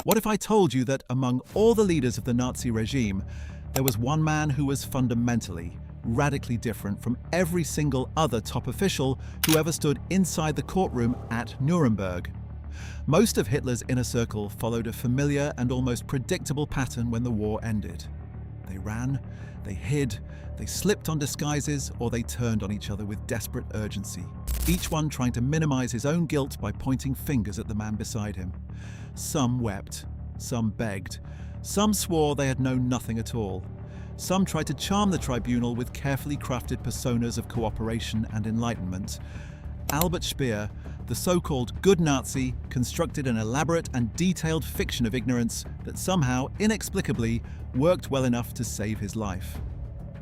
What if I told you that among all the leaders of the Nazi regime, there was one man who was fundamentally, radically different from every single other top official who ever stood inside the courtroom at Nuremberg? Most of Hitler's inner circle followed a familiar and almost predictable pattern when the war ended. They ran, they hid, they slipped on disguises, or they turned on each other with desperate urgency, each one trying to minimize his own guilt by pointing fingers at the man beside him. Some wept, some begged, some swore they had known nothing at all. Some tried to charm the tribunal with carefully crafted personas of cooperation and enlightenment. Albert Speer, the so-called good Nazi, constructed an elaborate and detailed fiction of ignorance that somehow, inexplicably, worked well enough to save his life.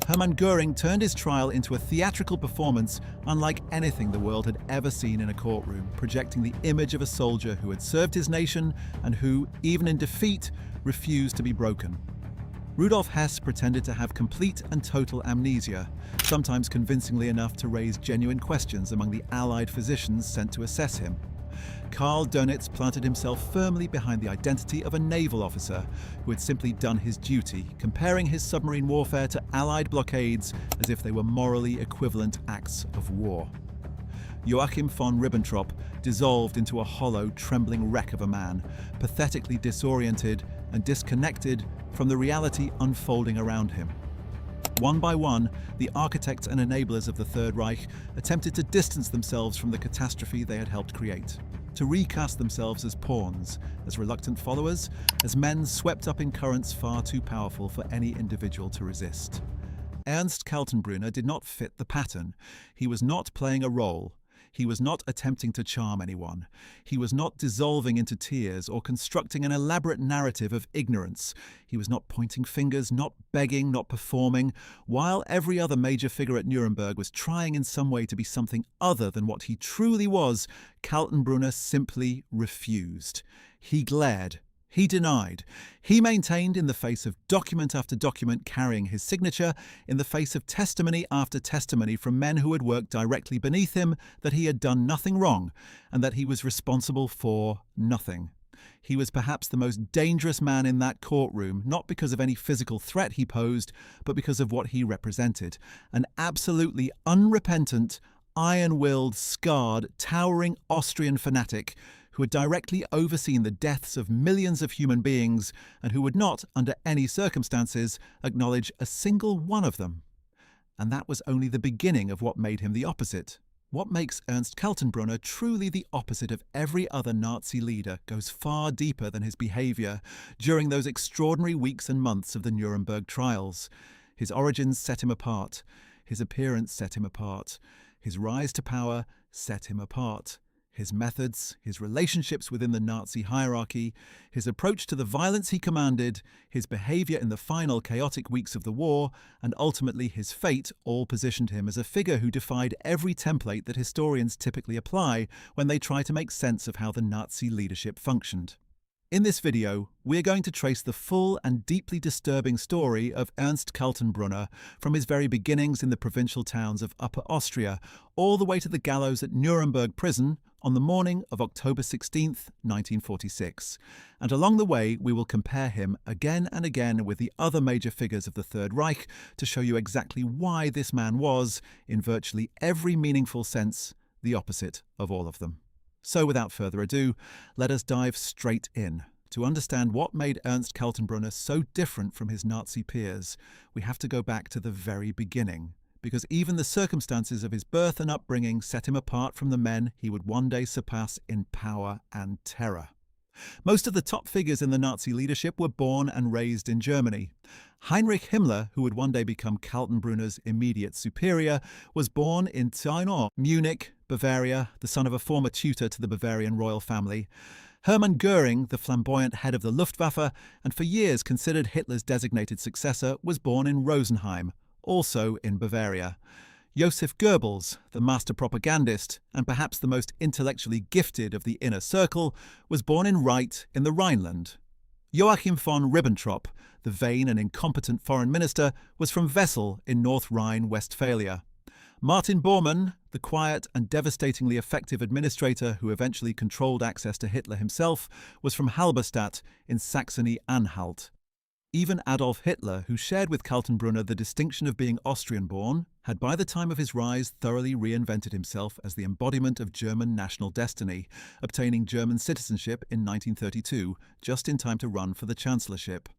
Hermann Göring turned his trial into a theatrical performance unlike anything the world had ever seen in a courtroom, projecting the image of a soldier who had served his nation and who, even in defeat, refused to be broken. Rudolf Hess pretended to have complete and total amnesia, sometimes convincingly enough to raise genuine questions among the Allied physicians sent to assess him. Karl Dönitz planted himself firmly behind the identity of a naval officer who had simply done his duty, comparing his submarine warfare to Allied blockades as if they were morally equivalent acts of war. Joachim von Ribbentrop dissolved into a hollow, trembling wreck of a man, pathetically disoriented and disconnected from the reality unfolding around him. One by one, the architects and enablers of the Third Reich attempted to distance themselves from the catastrophe they had helped create, to recast themselves as pawns, as reluctant followers, as men swept up in currents far too powerful for any individual to resist. Ernst Kaltenbrunner did not fit the pattern. He was not playing a role. He was not attempting to charm anyone. He was not dissolving into tears or constructing an elaborate narrative of ignorance. He was not pointing fingers, not begging, not performing. While every other major figure at Nuremberg was trying in some way to be something other than what he truly was, Kaltenbrunner simply refused. He glared. He denied. He maintained in the face of document after document carrying his signature, in the face of testimony after testimony from men who had worked directly beneath him, that he had done nothing wrong and that he was responsible for nothing. He was perhaps the most dangerous man in that courtroom, not because of any physical threat he posed, but because of what he represented. An absolutely unrepentant, iron-willed, scarred, towering Austrian fanatic who had directly overseen the deaths of millions of human beings and who would not, under any circumstances, acknowledge a single one of them. And that was only the beginning of what made him the opposite. What makes Ernst Kaltenbrunner truly the opposite of every other Nazi leader goes far deeper than his behavior during those extraordinary weeks and months of the Nuremberg trials. His origins set him apart. His appearance set him apart. His rise to power set him apart. His methods, his relationships within the Nazi hierarchy, his approach to the violence he commanded, his behavior in the final chaotic weeks of the war, and ultimately his fate all positioned him as a figure who defied every template that historians typically apply when they try to make sense of how the Nazi leadership functioned. In this video, we're going to trace the full and deeply disturbing story of Ernst Kaltenbrunner from his very beginnings in the provincial towns of Upper Austria, all the way to the gallows at Nuremberg prison on the morning of October 16th, 1946. And along the way, we will compare him again and again with the other major figures of the Third Reich to show you exactly why this man was, in virtually every meaningful sense, the opposite of all of them. So without further ado, let us dive straight in. To understand what made Ernst Kaltenbrunner so different from his Nazi peers, we have to go back to the very beginning, because even the circumstances of his birth and upbringing set him apart from the men he would one day surpass in power and terror. Most of the top figures in the Nazi leadership were born and raised in Germany. Heinrich Himmler, who would one day become Kaltenbrunner's immediate superior, was born in Theinau, Munich, Bavaria, the son of a former tutor to the Bavarian royal family. Hermann Göring, the flamboyant head of the Luftwaffe, and for years considered Hitler's designated successor, was born in Rosenheim, also in Bavaria. Joseph Goebbels, the master propagandist and perhaps the most intellectually gifted of the inner circle, was born in Reit in the Rhineland. Joachim von Ribbentrop, the vain and incompetent foreign minister, was from Wessel in North Rhine-Westphalia. Martin Bormann, the quiet and devastatingly effective administrator who eventually controlled access to Hitler himself, was from Halberstadt in Saxony-Anhalt. Even Adolf Hitler, who shared with Kaltenbrunner the distinction of being Austrian-born, had by the time of his rise thoroughly reinvented himself as the embodiment of German national destiny, obtaining German citizenship in 1932, just in time to run for the chancellorship.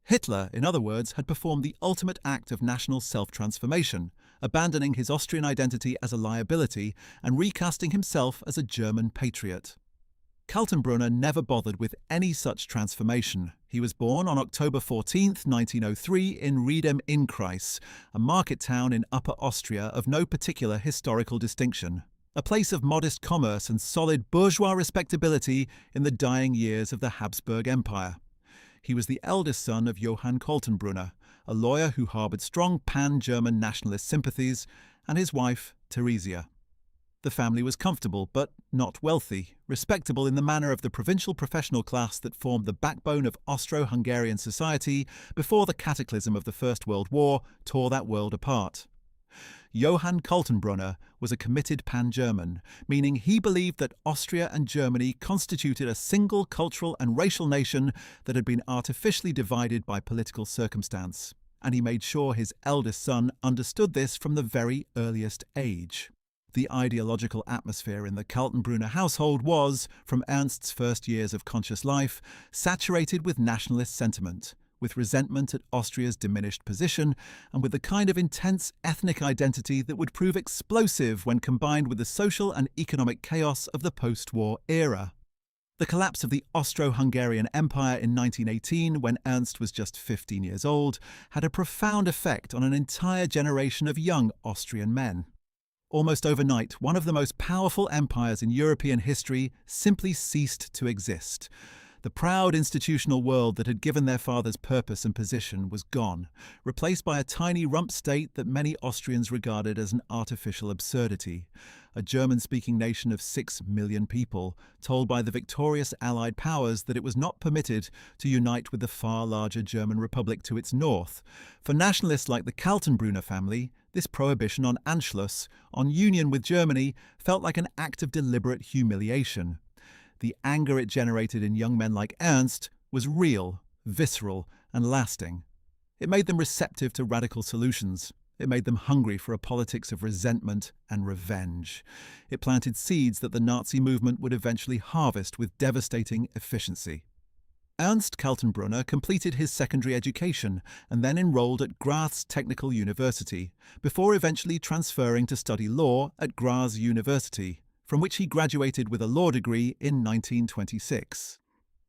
Hitler, in other words, had performed the ultimate act of national self-transformation, abandoning his Austrian identity as a liability and recasting himself as a German patriot. Kaltenbrunner never bothered with any such transformation. He was born on October 14, 1903 in Riedem-Innkreis, a market town in Upper Austria of no particular historical distinction, a place of modest commerce and solid bourgeois respectability in the dying years of the Habsburg Empire. He was the eldest son of Johann Kaltenbrunner, a lawyer who harboured strong pan-German nationalist sympathies, and his wife, Theresia. The family was comfortable, but not wealthy, respectable in the manner of the provincial professional class that formed the backbone of Austro-Hungarian society before the cataclysm of the First World War tore that world apart. Johann Kaltenbrunner was a committed pan-German, meaning he believed that Austria and Germany constituted a single cultural and racial nation that had been artificially divided by political circumstance, and he made sure his eldest son understood this from the very earliest age. The ideological atmosphere in the Kaltenbrunner household was, from Ernst's first years of conscious life, saturated with nationalist sentiment, with resentment at Austria's diminished position, and with the kind of intense ethnic identity that would prove explosive when combined with the social and economic chaos of the post-war era. The collapse of the Austro-Hungarian Empire in 1918, when Ernst was just 15 years old, had a profound effect on an entire generation of young Austrian men. Almost overnight, one of the most powerful empires in European history simply ceased to exist. The proud institutional world that had given their fathers purpose and position was gone, replaced by a tiny rump state that many Austrians regarded as an artificial absurdity. A German-speaking nation of 6 million people, told by the victorious Allied powers that it was not permitted to unite with the far larger German Republic to its north. For nationalists like the Kaltenbrunner family, this prohibition on Anschluss, on union with Germany, felt like an act of deliberate humiliation. The anger it generated in young men like Ernst was real, visceral, and lasting. It made them receptive to radical solutions. It made them hungry for a politics of resentment and revenge. It planted seeds that the Nazi movement would eventually harvest with devastating efficiency. Ernst Kaltenbrunner completed his secondary education and then enrolled at Graz Technical University, before eventually transferring to study law at Graz University, from which he graduated with a law degree in 1926.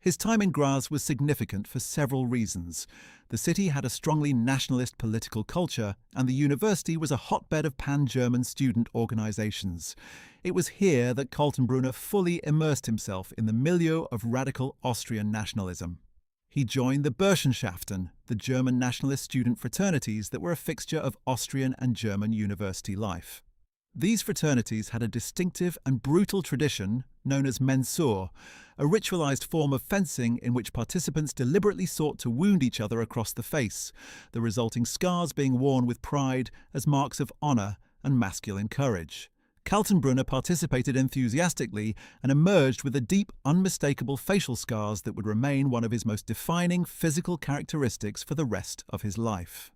His time in Graz was significant for several reasons. The city had a strongly nationalist political culture, and the university was a hotbed of pan-German student organizations. It was here that Kaltenbrunner fully immersed himself in the milieu of radical Austrian nationalism. He joined the Burschenschaften, the German nationalist student fraternities that were a fixture of Austrian and German university life. These fraternities had a distinctive and brutal tradition known as mensur, a ritualized form of fencing in which participants deliberately sought to wound each other across the face, the resulting scars being worn with pride as marks of honor and masculine courage. Kaltenbrunner participated enthusiastically and emerged with the deep, unmistakable facial scars that would remain one of his most defining physical characteristics for the rest of his life.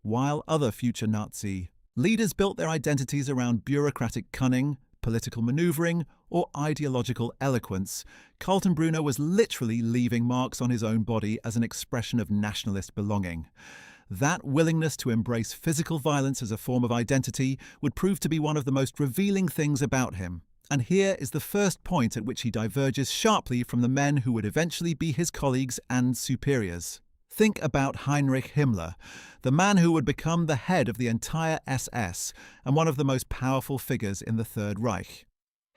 While other future Nazi leaders built their identities around bureaucratic cunning, political maneuvering, or ideological eloquence, Kaltenbrunner was literally leaving marks on his own body as an expression of nationalist belonging. That willingness to embrace physical violence as a form of identity would prove to be one of the most revealing things about him. And here is the first point at which he diverges sharply from the men who would eventually be his colleagues and superiors. Think about Heinrich Himmler, the man who would become the head of the entire SS and one of the most powerful figures in the Third Reich.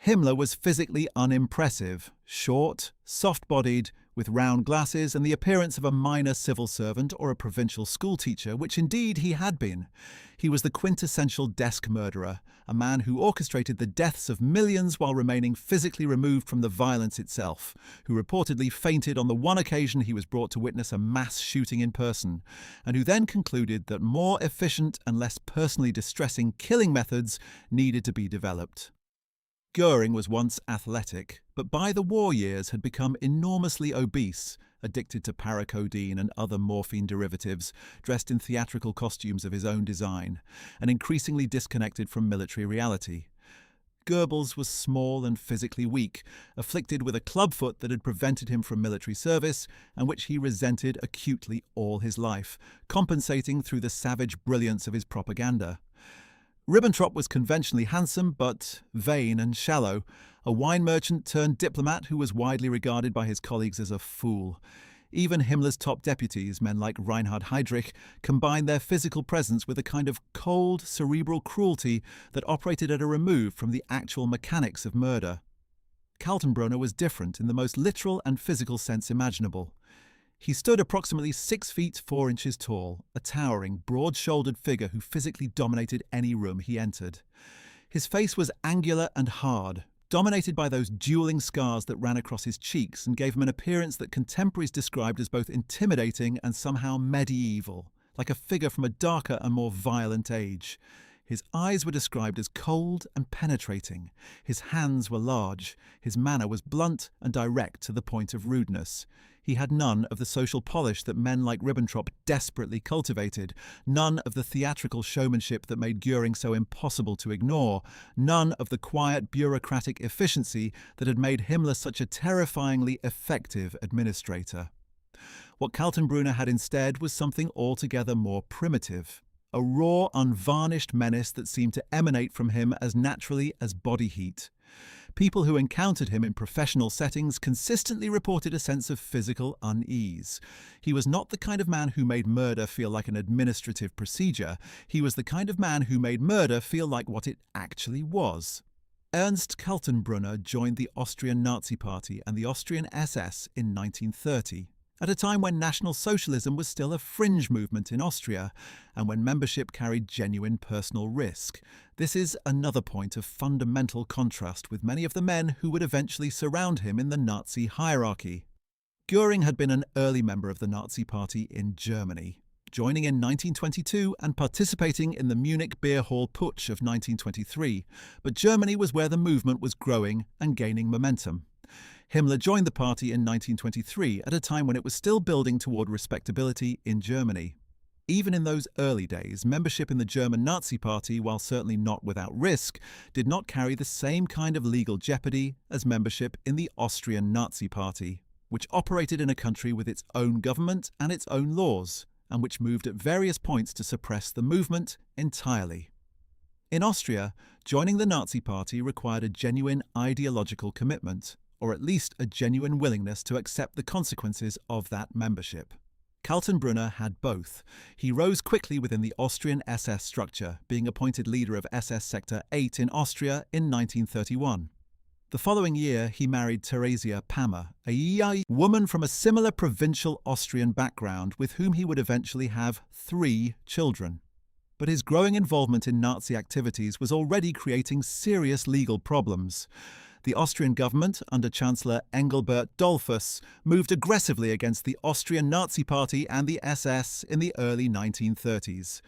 Himmler was physically unimpressive, short, soft-bodied, with round glasses and the appearance of a minor civil servant or a provincial schoolteacher, which indeed he had been. He was the quintessential desk murderer, a man who orchestrated the deaths of millions while remaining physically removed from the violence itself, who reportedly fainted on the one occasion he was brought to witness a mass shooting in person, and who then concluded that more efficient and less personally distressing killing methods needed to be developed. Goering was once athletic, but by the war years had become enormously obese, addicted to paracodeine and other morphine derivatives, dressed in theatrical costumes of his own design, and increasingly disconnected from military reality. Goebbels was small and physically weak, afflicted with a clubfoot that had prevented him from military service and which he resented acutely all his life, compensating through the savage brilliance of his propaganda. Ribbentrop was conventionally handsome but vain and shallow, a wine merchant turned diplomat who was widely regarded by his colleagues as a fool. Even Himmler's top deputies, men like Reinhard Heydrich, combined their physical presence with a kind of cold, cerebral cruelty that operated at a remove from the actual mechanics of murder. Kaltenbrunner was different in the most literal and physical sense imaginable. He stood approximately 6 feet 4 inches tall, a towering, broad-shouldered figure who physically dominated any room he entered. His face was angular and hard, dominated by those dueling scars that ran across his cheeks and gave him an appearance that contemporaries described as both intimidating and somehow medieval, like a figure from a darker and more violent age. His eyes were described as cold and penetrating. His hands were large. His manner was blunt and direct to the point of rudeness. He had none of the social polish that men like Ribbentrop desperately cultivated, none of the theatrical showmanship that made Goering so impossible to ignore, none of the quiet bureaucratic efficiency that had made Himmler such a terrifyingly effective administrator. What Kaltenbrunner had instead was something altogether more primitive. A raw, unvarnished menace that seemed to emanate from him as naturally as body heat. People who encountered him in professional settings consistently reported a sense of physical unease. He was not the kind of man who made murder feel like an administrative procedure. He was the kind of man who made murder feel like what it actually was. Ernst Kaltenbrunner joined the Austrian Nazi Party and the Austrian SS in 1930. At a time when National Socialism was still a fringe movement in Austria, and when membership carried genuine personal risk. This is another point of fundamental contrast with many of the men who would eventually surround him in the Nazi hierarchy. Goering had been an early member of the Nazi Party in Germany, joining in 1922 and participating in the Munich Beer Hall Putsch of 1923, but Germany was where the movement was growing and gaining momentum. Himmler joined the party in 1923 at a time when it was still building toward respectability in Germany. Even in those early days, membership in the German Nazi Party, while certainly not without risk, did not carry the same kind of legal jeopardy as membership in the Austrian Nazi Party, which operated in a country with its own government and its own laws, and which moved at various points to suppress the movement entirely. In Austria, joining the Nazi Party required a genuine ideological commitment, or at least a genuine willingness to accept the consequences of that membership. Kaltenbrunner had both. He rose quickly within the Austrian SS structure, being appointed leader of SS Sector 8 in Austria in 1931. The following year, he married Theresia Pammer, a young woman from a similar provincial Austrian background with whom he would eventually have 3 children. But his growing involvement in Nazi activities was already creating serious legal problems. The Austrian government, under Chancellor Engelbert Dollfuss, moved aggressively against the Austrian Nazi Party and the SS in the early 1930s.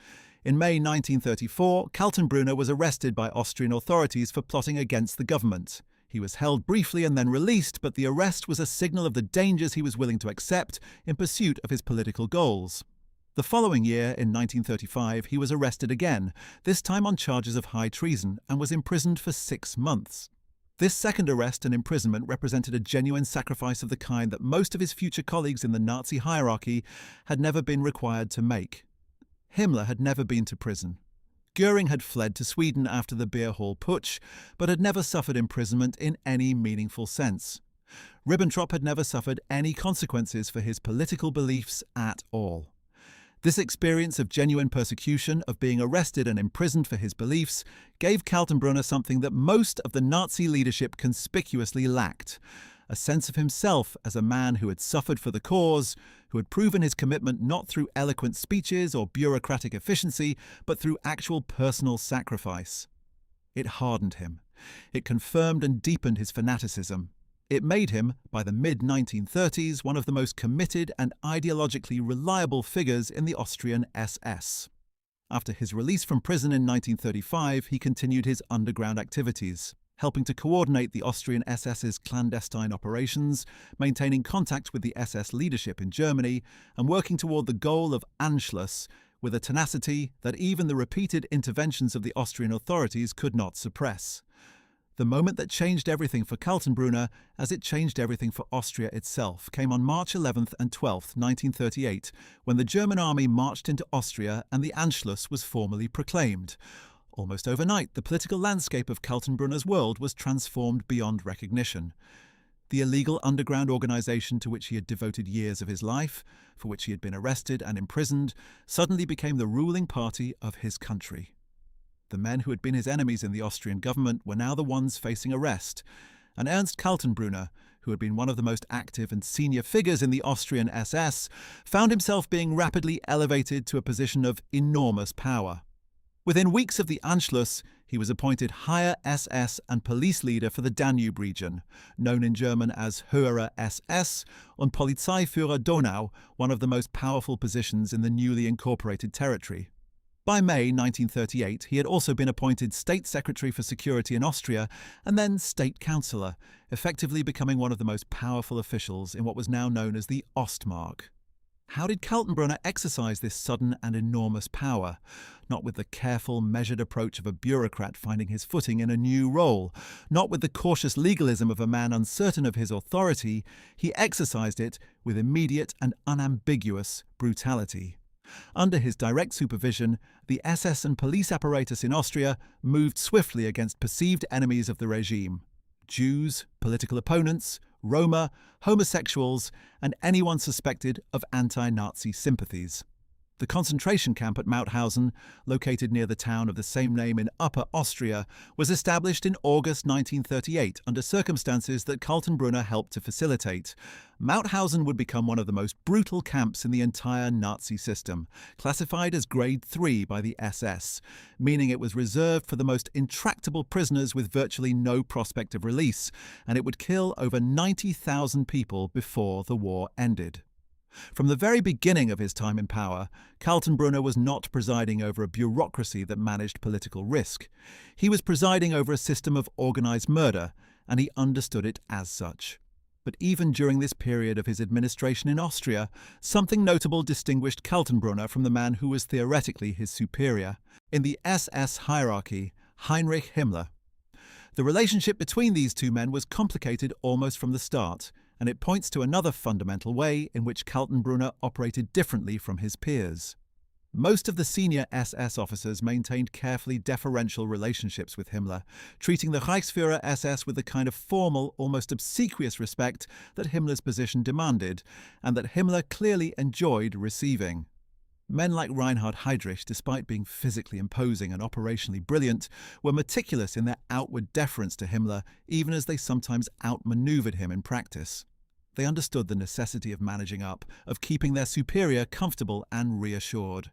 In May 1934, Kaltenbrunner was arrested by Austrian authorities for plotting against the government. He was held briefly and then released, but the arrest was a signal of the dangers he was willing to accept in pursuit of his political goals. The following year, in 1935, he was arrested again, this time on charges of high treason, and was imprisoned for 6 months. This second arrest and imprisonment represented a genuine sacrifice of the kind that most of his future colleagues in the Nazi hierarchy had never been required to make. Himmler had never been to prison. Goering had fled to Sweden after the Beer Hall Putsch, but had never suffered imprisonment in any meaningful sense. Ribbentrop had never suffered any consequences for his political beliefs at all. This experience of genuine persecution, of being arrested and imprisoned for his beliefs, gave Kaltenbrunner something that most of the Nazi leadership conspicuously lacked: a sense of himself as a man who had suffered for the cause, who had proven his commitment not through eloquent speeches or bureaucratic efficiency, but through actual personal sacrifice. It hardened him. It confirmed and deepened his fanaticism. It made him, by the mid-1930s, one of the most committed and ideologically reliable figures in the Austrian SS. After his release from prison in 1935, he continued his underground activities, helping to coordinate the Austrian SS's clandestine operations, maintaining contact with the SS leadership in Germany, and working toward the goal of Anschluss with a tenacity that even the repeated interventions of the Austrian authorities could not suppress. The moment that changed everything for Kaltenbrunner, as it changed everything for Austria itself, came on March 11th and 12th, 1938, when the German army marched into Austria and the Anschluss was formally proclaimed. Almost overnight, the political landscape of Kaltenbrunner's world was transformed beyond recognition. The illegal underground organization to which he had devoted years of his life, for which he had been arrested and imprisoned, suddenly became the ruling party of his country. The men who had been his enemies in the Austrian government were now the ones facing arrest, and Ernst Kaltenbrunner, who had been one of the most active and senior figures in the Austrian SS, found himself being rapidly elevated to a position of enormous power. Within weeks of the Anschluss, he was appointed higher SS and police leader for the Danube region, known in German as Höhere SS und Polizeiführer Donau, one of the most powerful positions in the newly incorporated territory. By May 1938, he had also been appointed State Secretary for Security in Austria and then State Councillor, effectively becoming one of the most powerful officials in what was now known as the Ostmark. How did Kaltenbrunner exercise this sudden and enormous power? Not with the careful, measured approach of a bureaucrat finding his footing in a new role, not with the cautious legalism of a man uncertain of his authority. He exercised it with immediate and unambiguous brutality. Under his direct supervision, the SS and police apparatus in Austria moved swiftly against perceived enemies of the regime: Jews, political opponents, Roma, homosexuals, and anyone suspected of anti-Nazi sympathies. The concentration camp at Mauthausen, located near the town of the same name in Upper Austria, was established in August 1938 under circumstances that Kaltenbrunner helped to facilitate. Mauthausen would become one of the most brutal camps in the entire Nazi system, classified as Grade 3 by the SS, meaning it was reserved for the most intractable prisoners with virtually no prospect of release, and it would kill over 90,000 people before the war ended. From the very beginning of his time in power, Kaltenbrunner was not presiding over a bureaucracy that managed political risk. He was presiding over a system of organized murder, and he understood it as such. But even during this period of his administration in Austria, something notable distinguished Kaltenbrunner from the man who was theoretically his superior. In the SS hierarchy, Heinrich Himmler. The relationship between these two men was complicated almost from the start, and it points to another fundamental way in which Kaltenbrunner operated differently from his peers. Most of the senior SS officers maintained carefully deferential relationships with Himmler, treating the Reichsführer SS with the kind of formal, almost obsequious respect that Himmler's position demanded, and that Himmler clearly enjoyed receiving. Men like Reinhard Heydrich, despite being physically imposing and operationally brilliant, were meticulous in their outward deference to Himmler, even as they sometimes outmaneuvered him in practice. They understood the necessity of managing up, of keeping their superior comfortable and reassured.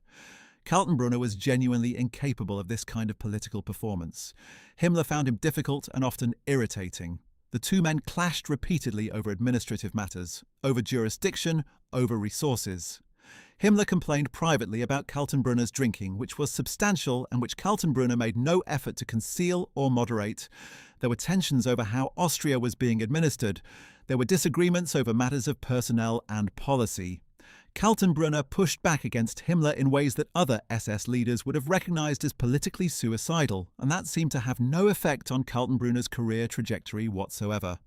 Kaltenbrunner was genuinely incapable of this kind of political performance. Himmler found him difficult and often irritating. The two men clashed repeatedly over administrative matters, over jurisdiction, over resources. Himmler complained privately about Kaltenbrunner's drinking, which was substantial and which Kaltenbrunner made no effort to conceal or moderate. There were tensions over how Austria was being administered. There were disagreements over matters of personnel and policy. Kaltenbrunner pushed back against Himmler in ways that other SS leaders would have recognized as politically suicidal, and that seemed to have no effect on Kaltenbrunner's career trajectory whatsoever,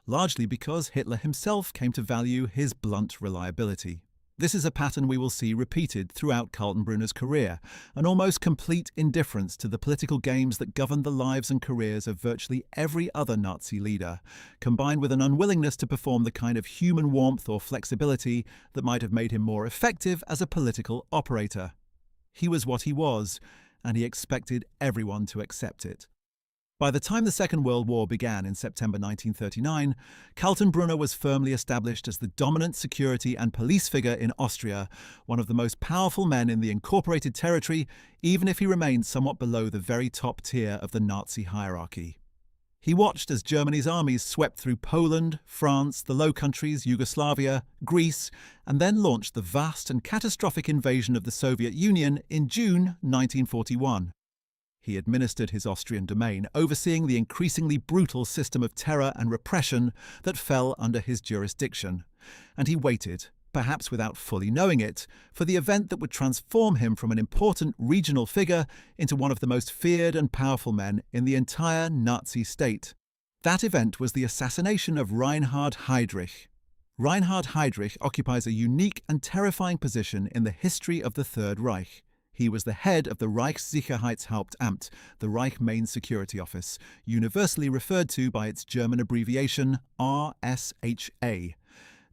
largely because Hitler himself came to value his blunt reliability. This is a pattern we will see repeated throughout Kaltenbrunner's career, an almost complete indifference to the political games that governed the lives and careers of virtually every other Nazi leader, combined with an unwillingness to perform the kind of human warmth or flexibility that might have made him more effective as a political operator. He was what he was, and he expected everyone to accept it. By the time the Second World War began in September 1939, Kaltenbrunner was firmly established as the dominant security and police figure in Austria, one of the most powerful men in the incorporated territory, even if he remained somewhat below the very top tier of the Nazi hierarchy. He watched as Germany's armies swept through Poland, France, the Low Countries, Yugoslavia, Greece, and then launched the vast and catastrophic invasion of the Soviet Union in June 1941. He administered his Austrian domain, overseeing the increasingly brutal system of terror and repression that fell under his jurisdiction. And he waited, perhaps without fully knowing it, for the event that would transform him from an important regional figure into one of the most feared and powerful men in the entire Nazi state. That event was the assassination of Reinhard Heydrich. Reinhard Heydrich occupies a unique and terrifying position in the history of the Third Reich. He was the head of the Reichssicherheitshauptamt, the Reich Main Security Office, universally referred to by its German abbreviation RSHA.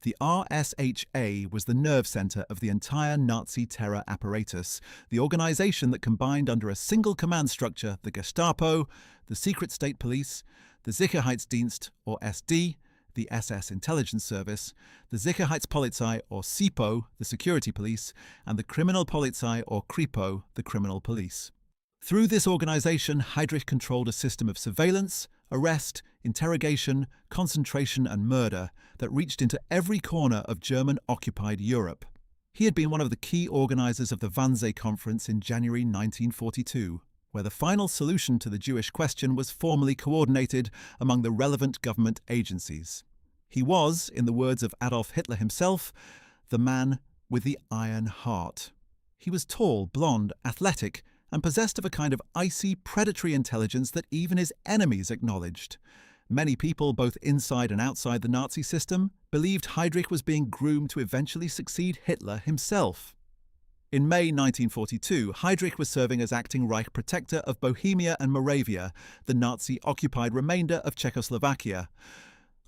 The RSHA was the nerve center of the entire Nazi terror apparatus, the organization that combined under a single command structure the Gestapo, the Secret State Police, the Sicherheitsdienst, or SD, the SS Intelligence Service, the Sicherheitspolizei, or SIPO, the Security Police, and the Kriminalpolizei, or Kripo, the Criminal Police. Through this organization, Heydrich controlled a system of surveillance, arrest, interrogation, concentration, and murder that reached into every corner of German-occupied Europe. He had been one of the key organizers of the Wannsee Conference in January 1942, where the final solution to the Jewish question was formally coordinated among the relevant government agencies. He was, in the words of Adolf Hitler himself, the man with the iron heart. He was tall, blonde, athletic, and possessed of a kind of icy, predatory intelligence that even his enemies acknowledged. Many people, both inside and outside the Nazi system, believed Heydrich was being groomed to eventually succeed Hitler himself. In May 1942, Heydrich was serving as acting Reich protector of Bohemia and Moravia, the Nazi-occupied remainder of Czechoslovakia.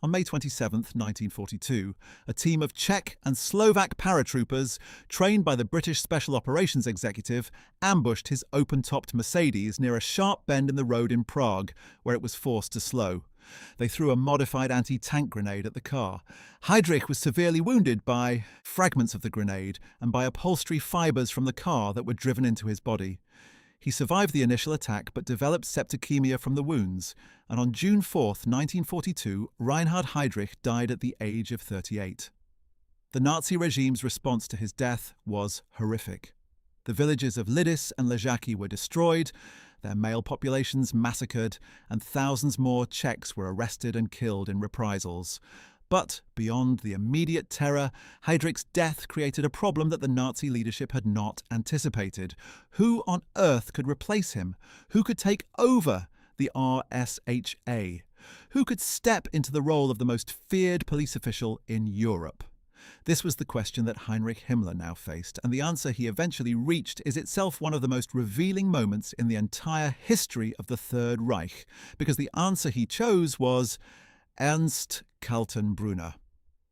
On May 27, 1942, a team of Czech and Slovak paratroopers, trained by the British Special Operations Executive, ambushed his open-topped Mercedes near a sharp bend in the road in Prague, where it was forced to slow. They threw a modified anti-tank grenade at the car. Heydrich was severely wounded by fragments of the grenade and by upholstery fibres from the car that were driven into his body. He survived the initial attack but developed septicemia from the wounds, and on June 4, 1942, Reinhard Heydrich died at the age of 38. The Nazi regime's response to his death was horrific. The villages of Lidis and Ležáky were destroyed, their male populations massacred, and thousands more Czechs were arrested and killed in reprisals. But, beyond the immediate terror, Heydrich's death created a problem that the Nazi leadership had not anticipated. Who on earth could replace him? Who could take over the RSHA? Who could step into the role of the most feared police official in Europe? This was the question that Heinrich Himmler now faced, and the answer he eventually reached is itself one of the most revealing moments in the entire history of the Third Reich, because the answer he chose was Ernst Kaltenbrunner.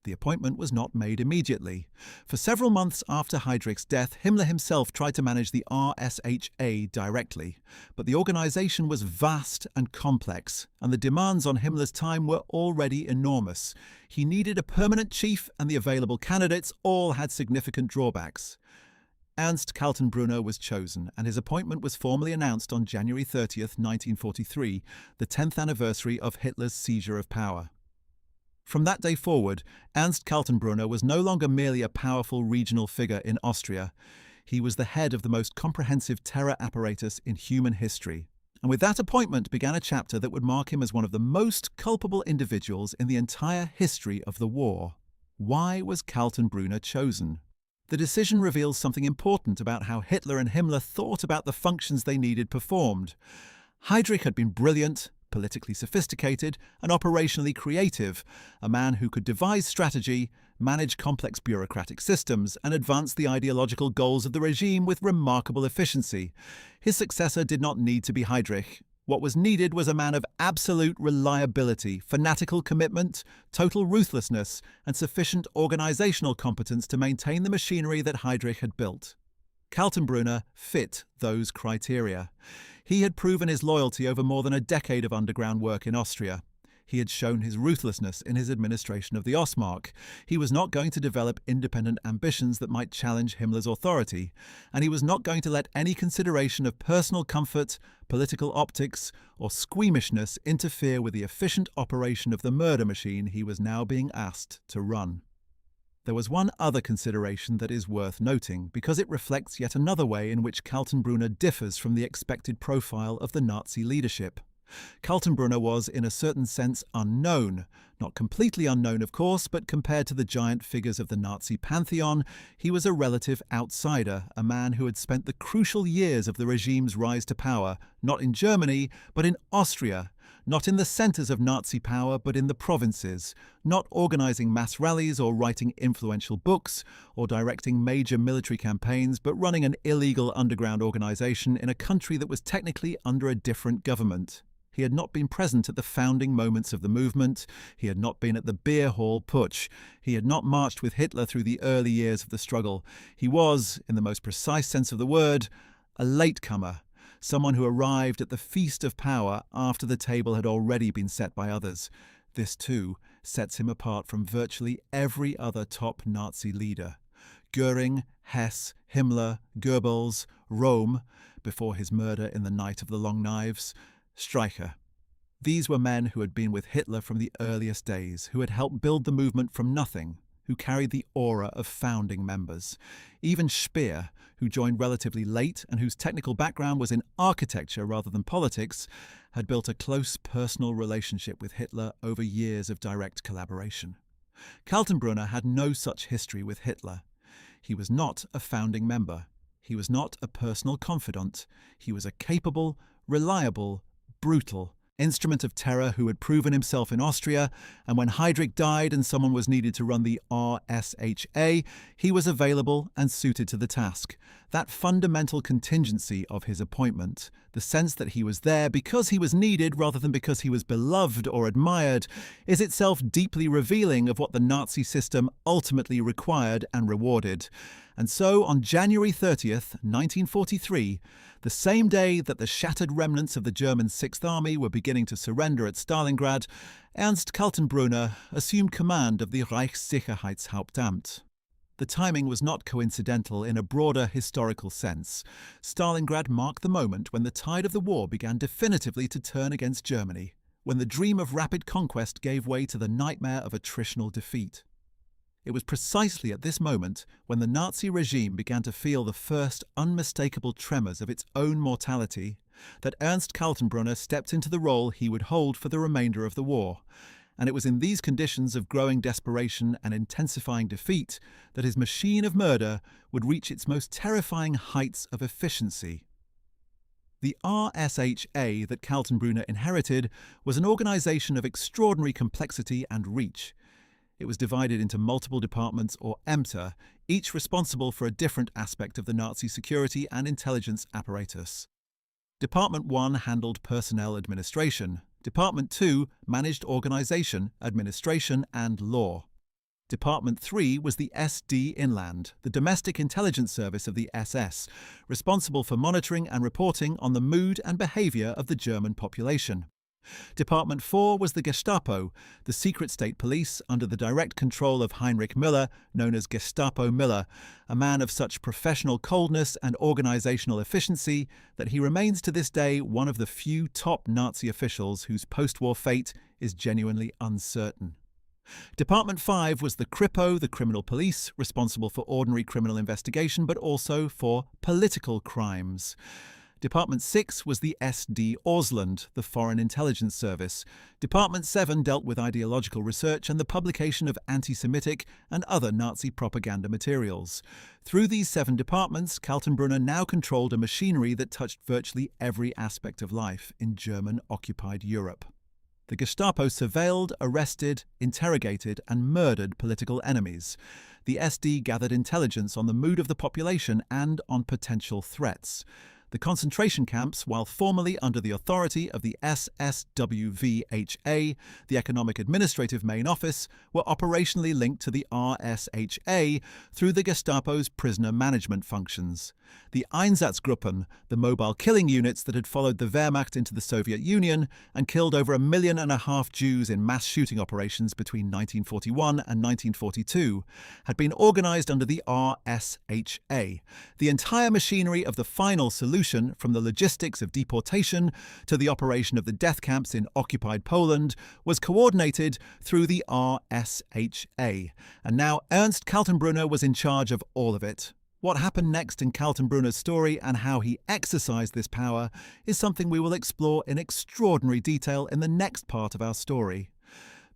The appointment was not made immediately. For several months after Heydrich's death, Himmler himself tried to manage the RSHA directly, but the organization was vast and complex, and the demands on Himmler's time were already enormous. He needed a permanent chief, and the available candidates all had significant drawbacks. Ernst Kaltenbrunner was chosen, and his appointment was formally announced on January 30, 1943, the 10th anniversary of Hitler's seizure of power. From that day forward, Ernst Kaltenbrunner was no longer merely a powerful regional figure in Austria. He was the head of the most comprehensive terror apparatus in human history. And with that appointment began a chapter that would mark him as one of the most culpable individuals in the entire history of the war. Why was Kaltenbrunner chosen? The decision reveals something important about how Hitler and Himmler thought about the functions they needed performed. Heydrich had been brilliant, politically sophisticated, and operationally creative, a man who could devise strategy, manage complex bureaucratic systems, and advance the ideological goals of the regime with remarkable efficiency. His successor did not need to be Heydrich. What was needed was a man of absolute reliability, fanatical commitment, total ruthlessness, and sufficient organizational competence to maintain the machinery that Heydrich had built. Kaltenbrunner fit those criteria. He had proven his loyalty over more than a decade of underground work in Austria. He had shown his ruthlessness in his administration of the Ostmark. He was not going to develop independent ambitions that might challenge Himmler's authority, and he was not going to let any consideration of personal comfort, political optics, or squeamishness interfere with the efficient operation of the murder machine he was now being asked to run. There was one other consideration that is worth noting, because it reflects yet another way in which Kaltenbrunner differs from the expected profile of the Nazi leadership. Kaltenbrunner was, in a certain sense, unknown. Not completely unknown, of course, but compared to the giant figures of the Nazi pantheon, he was a relative outsider, a man who had spent the crucial years of the regime's rise to power, not in Germany, but in Austria, not in the centres of Nazi power, but in the provinces, not organising mass rallies or writing influential books, or directing major military campaigns, but running an illegal underground organisation in a country that was technically under a different government. He had not been present at the founding moments of the movement. He had not been at the beer hall putsch. He had not marched with Hitler through the early years of the struggle. He was, in the most precise sense of the word, a latecomer, someone who arrived at the feast of power after the table had already been set by others. This, too, sets him apart from virtually every other top Nazi leader. Göring, Hess, Himmler, Goebbels, Röhm, before his murder in the Night of the Long Knives, Streicher. These were men who had been with Hitler from the earliest days, who had helped build the movement from nothing, who carried the aura of founding members. Even Speer, who joined relatively late and whose technical background was in architecture rather than politics, had built a close personal relationship with Hitler over years of direct collaboration. Kaltenbrunner had no such history with Hitler. He was not a founding member. He was not a personal confidant. He was a capable, reliable, brutal instrument of terror who had proven himself in Austria, and when Heydrich died and someone was needed to run the RSHA, he was available and suited to the task. That fundamental contingency of his appointment, the sense that he was there because he was needed rather than because he was beloved or admired, is itself deeply revealing of what the Nazi system ultimately required and rewarded. And so, on January 30th, 1943, the same day that the shattered remnants of the German Sixth Army were beginning to surrender at Stalingrad, Ernst Kaltenbrunner assumed command of the Reichssicherheitshauptamt. The timing was not coincidental in a broader historical sense. Stalingrad marked the moment when the tide of the war began definitively to turn against Germany, when the dream of rapid conquest gave way to the nightmare of attritional defeat. It was precisely at this moment when the Nazi regime began to feel the first unmistakable tremors of its own mortality that Ernst Kaltenbrunner stepped into the role he would hold for the remainder of the war. And it was in these conditions of growing desperation and intensifying defeat that his machine of murder would reach its most terrifying heights of efficiency. The RSHA that Kaltenbrunner inherited was an organization of extraordinary complexity and reach. It was divided into multiple departments or Ämter, each responsible for a different aspect of the Nazi security and intelligence apparatus. Department 1 handled personnel administration. Department 2 managed organization, administration, and law. Department 3 was the SD Inland, the domestic intelligence service of the SS, responsible for monitoring and reporting on the mood and behavior of the German population. Department 4 was the Gestapo, the secret state police under the direct control of Heinrich Müller, known as Gestapo Müller, a man of such professional coldness and organizational efficiency that he remains to this day one of the few top Nazi officials whose post-war fate is genuinely uncertain. Department 5 was the Kripo, the criminal police, responsible for ordinary criminal investigation but also for political crimes. Department 6 was the SD Ausland, the Foreign Intelligence Service. Department 7 dealt with ideological research and the publication of anti-Semitic and other Nazi propaganda materials. Through these 7 departments, Kaltenbrunner now controlled a machinery that touched virtually every aspect of life in German-occupied Europe. The Gestapo surveilled, arrested, interrogated, and murdered political enemies. The SD gathered intelligence on the mood of the population and on potential threats. The concentration camps, while formerly under the authority of the SSWVHA, the Economic Administrative Main Office, were operationally linked to the RSHA through the Gestapo's prisoner management functions. The Einsatzgruppen, the mobile killing units that had followed the Wehrmacht into the Soviet Union and killed over 1.5 million Jews in mass shooting operations between 1941 and 1942, had been organized under the RSHA. The entire machinery of the final solution, from the logistics of deportation to the operation of the death camps in occupied Poland, was coordinated through the RSHA. And now Ernst Kaltenbrunner was in charge of all of it. What happened next in Kaltenbrunner's story and how he exercised this power is something we will explore in extraordinary detail in the next part of our story.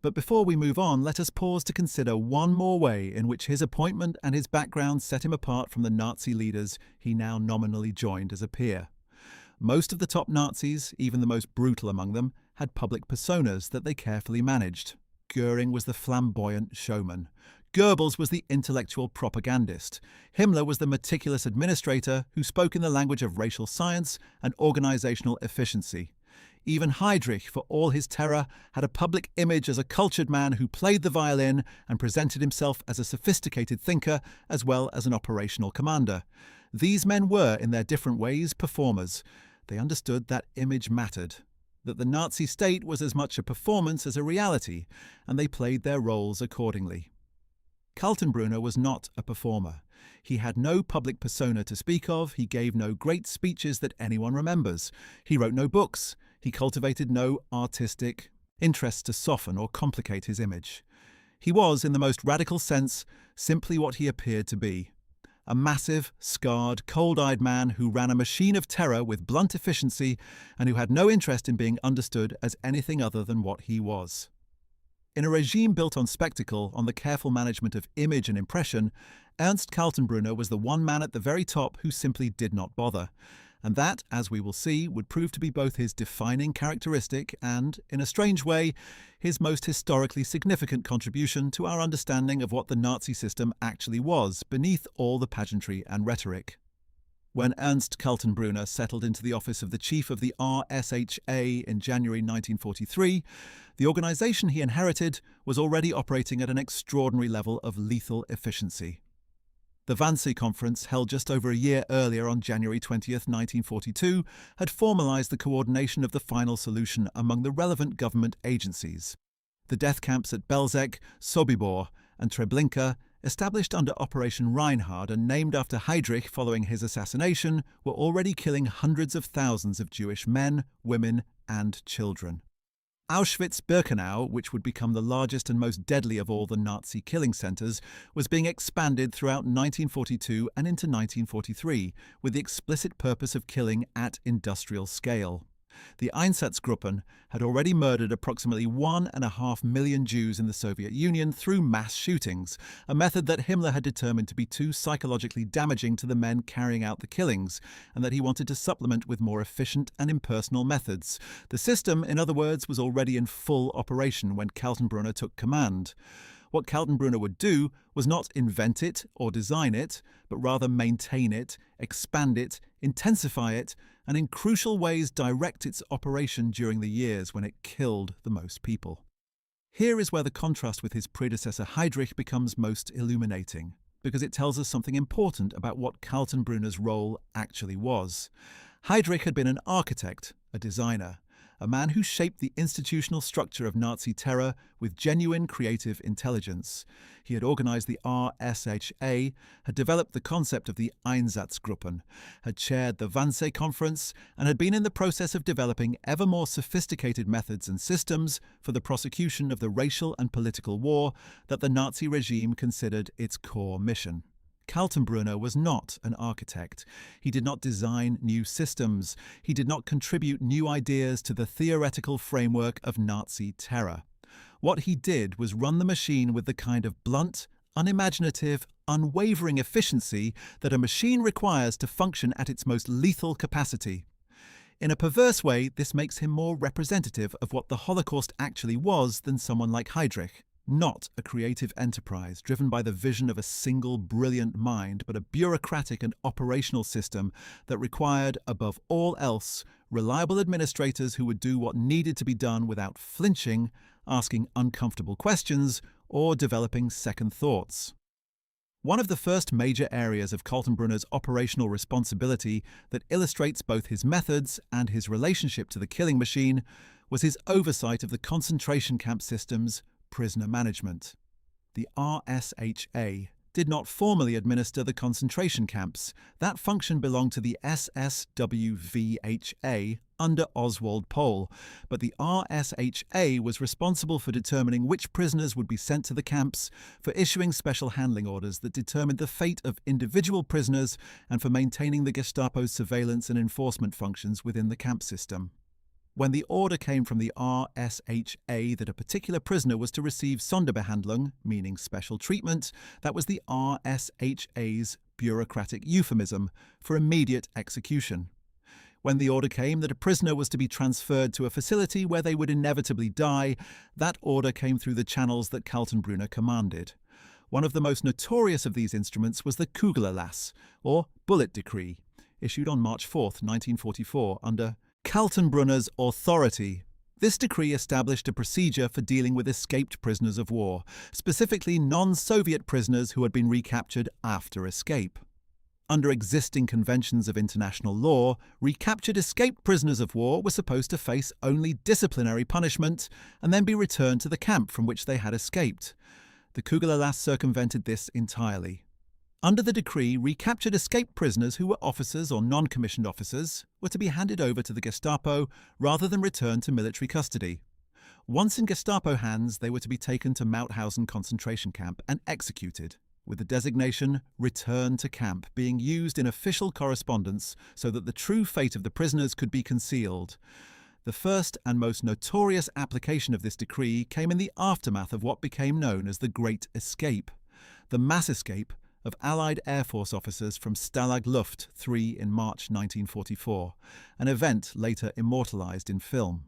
But before we move on, let us pause to consider one more way in which his appointment and his background set him apart from the Nazi leaders he now nominally joined as a peer. Most of the top Nazis, even the most brutal among them, had public personas that they carefully managed. Goering was the flamboyant showman. Goebbels was the intellectual propagandist. Himmler was the meticulous administrator who spoke in the language of racial science and organizational efficiency. Even Heydrich, for all his terror, had a public image as a cultured man who played the violin and presented himself as a sophisticated thinker as well as an operational commander. These men were, in their different ways, performers. They understood that image mattered, that the Nazi state was as much a performance as a reality, and they played their roles accordingly. Kaltenbrunner was not a performer. He had no public persona to speak of, he gave no great speeches that anyone remembers. He wrote no books, he cultivated no artistic interests to soften or complicate his image. He was, in the most radical sense, simply what he appeared to be. A massive, scarred, cold-eyed man who ran a machine of terror with blunt efficiency and who had no interest in being understood as anything other than what he was. In a regime built on spectacle, on the careful management of image and impression, Ernst Kaltenbrunner was the one man at the very top who simply did not bother. And that, as we will see, would prove to be both his defining characteristic and, in a strange way, his most historically significant contribution to our understanding of what the Nazi system actually was, beneath all the pageantry and rhetoric. When Ernst Kaltenbrunner settled into the office of the chief of the RSHA in January 1943, the organization he inherited was already operating at an extraordinary level of lethal efficiency. The Wannsee Conference, held just over a year earlier on January 20, 1942, had formalized the coordination of the final solution among the relevant government agencies. The death camps at Belzec, Sobibor, and Treblinka, established under Operation Reinhard and named after Heydrich following his assassination, were already killing hundreds of thousands of Jewish men, women, and children. Auschwitz-Birkenau, which would become the largest and most deadly of all the Nazi killing centres, was being expanded throughout 1942 and into 1943, with the explicit purpose of killing at industrial scale. The Einsatzgruppen had already murdered approximately 1.5 million Jews in the Soviet Union through mass shootings, a method that Himmler had determined to be too psychologically damaging to the men carrying out the killings, and that he wanted to supplement with more efficient and impersonal methods. The system, in other words, was already in full operation when Kaltenbrunner took command. What Kaltenbrunner would do was not invent it or design it, but rather maintain it, expand it, intensify it, and in crucial ways direct its operation during the years when it killed the most people. Here is where the contrast with his predecessor Heydrich becomes most illuminating, because it tells us something important about what Kaltenbrunner's role actually was. Heydrich had been an architect, a designer, a man who shaped the institutional structure of Nazi terror with genuine creative intelligence. He had organized the RSHA, had developed the concept of the Einsatzgruppen, had chaired the Wannsee Conference, and had been in the process of developing ever more sophisticated methods and systems for the prosecution of the racial and political war that the Nazi regime considered its core mission. Kaltenbrunner was not an architect. He did not design new systems. He did not contribute new ideas to the theoretical framework of Nazi terror. What he did was run the machine with the kind of blunt, unimaginative, unwavering efficiency that a machine requires to function at its most lethal capacity. In a perverse way, this makes him more representative of what the Holocaust actually was than someone like Heydrich. Not a creative enterprise driven by the vision of a single brilliant mind, but a bureaucratic and operational system that required, above all else, reliable administrators who would do what needed to be done without flinching, asking uncomfortable questions, or developing second thoughts. One of the first major areas of Kaltenbrunner's operational responsibility that illustrates both his methods and his relationship to the killing machine was his oversight of the concentration camp system's prisoner management. The RSHA did not formally administer the concentration camps. That function belonged to the SSWVHA under Oswald Pohl, but the RSHA was responsible for determining which prisoners would be sent to the camps, for issuing special handling orders that determined the fate of individual prisoners, and for maintaining the Gestapo's surveillance and enforcement functions within the camp system. When the order came from the RSHA that a particular prisoner was to receive Sonderbehandlung, meaning special treatment, that was the RSHA's bureaucratic euphemism for immediate execution. When the order came that a prisoner was to be transferred to a facility where they would inevitably die, that order came through the channels that Kaltenbrunner commanded. One of the most notorious of these instruments was the Kugelerlass, or Bullet Decree, issued on March 4, 1944, under Kaltenbrunner's authority. This decree established a procedure for dealing with escaped prisoners of war, specifically non-Soviet prisoners who had been recaptured after escape. Under existing conventions of international law, recaptured escaped prisoners of war were supposed to face only disciplinary punishment and then be returned to the camp from which they had escaped. The Kugelerlass circumvented this entirely. Under the decree, recaptured escaped prisoners who were officers or non-commissioned officers were to be handed over to the Gestapo rather than returned to military custody. Once in Gestapo hands, they were to be taken to Mauthausen concentration camp and executed, with the designation "return to camp" being used in official correspondence so that the true fate of the prisoners could be concealed. The first and most notorious application of this decree came in the aftermath of what became known as the Great Escape, the mass escape of Allied Air Force officers from Stalag Luft 3 in March 1944, an event later immortalized in film.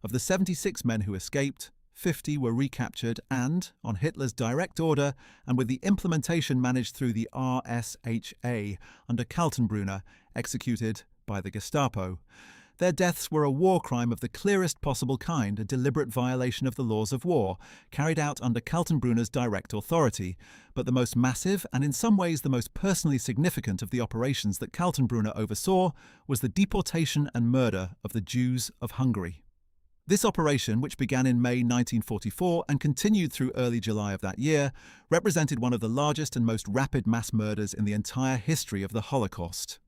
Of the 76 men who escaped, 50 were recaptured and, on Hitler's direct order and with the implementation managed through the RSHA under Kaltenbrunner, executed by the Gestapo. Their deaths were a war crime of the clearest possible kind, a deliberate violation of the laws of war, carried out under Kaltenbrunner's direct authority, but the most massive and in some ways the most personally significant of the operations that Kaltenbrunner oversaw was the deportation and murder of the Jews of Hungary. This operation, which began in May 1944 and continued through early July of that year, represented one of the largest and most rapid mass murders in the entire history of the Holocaust.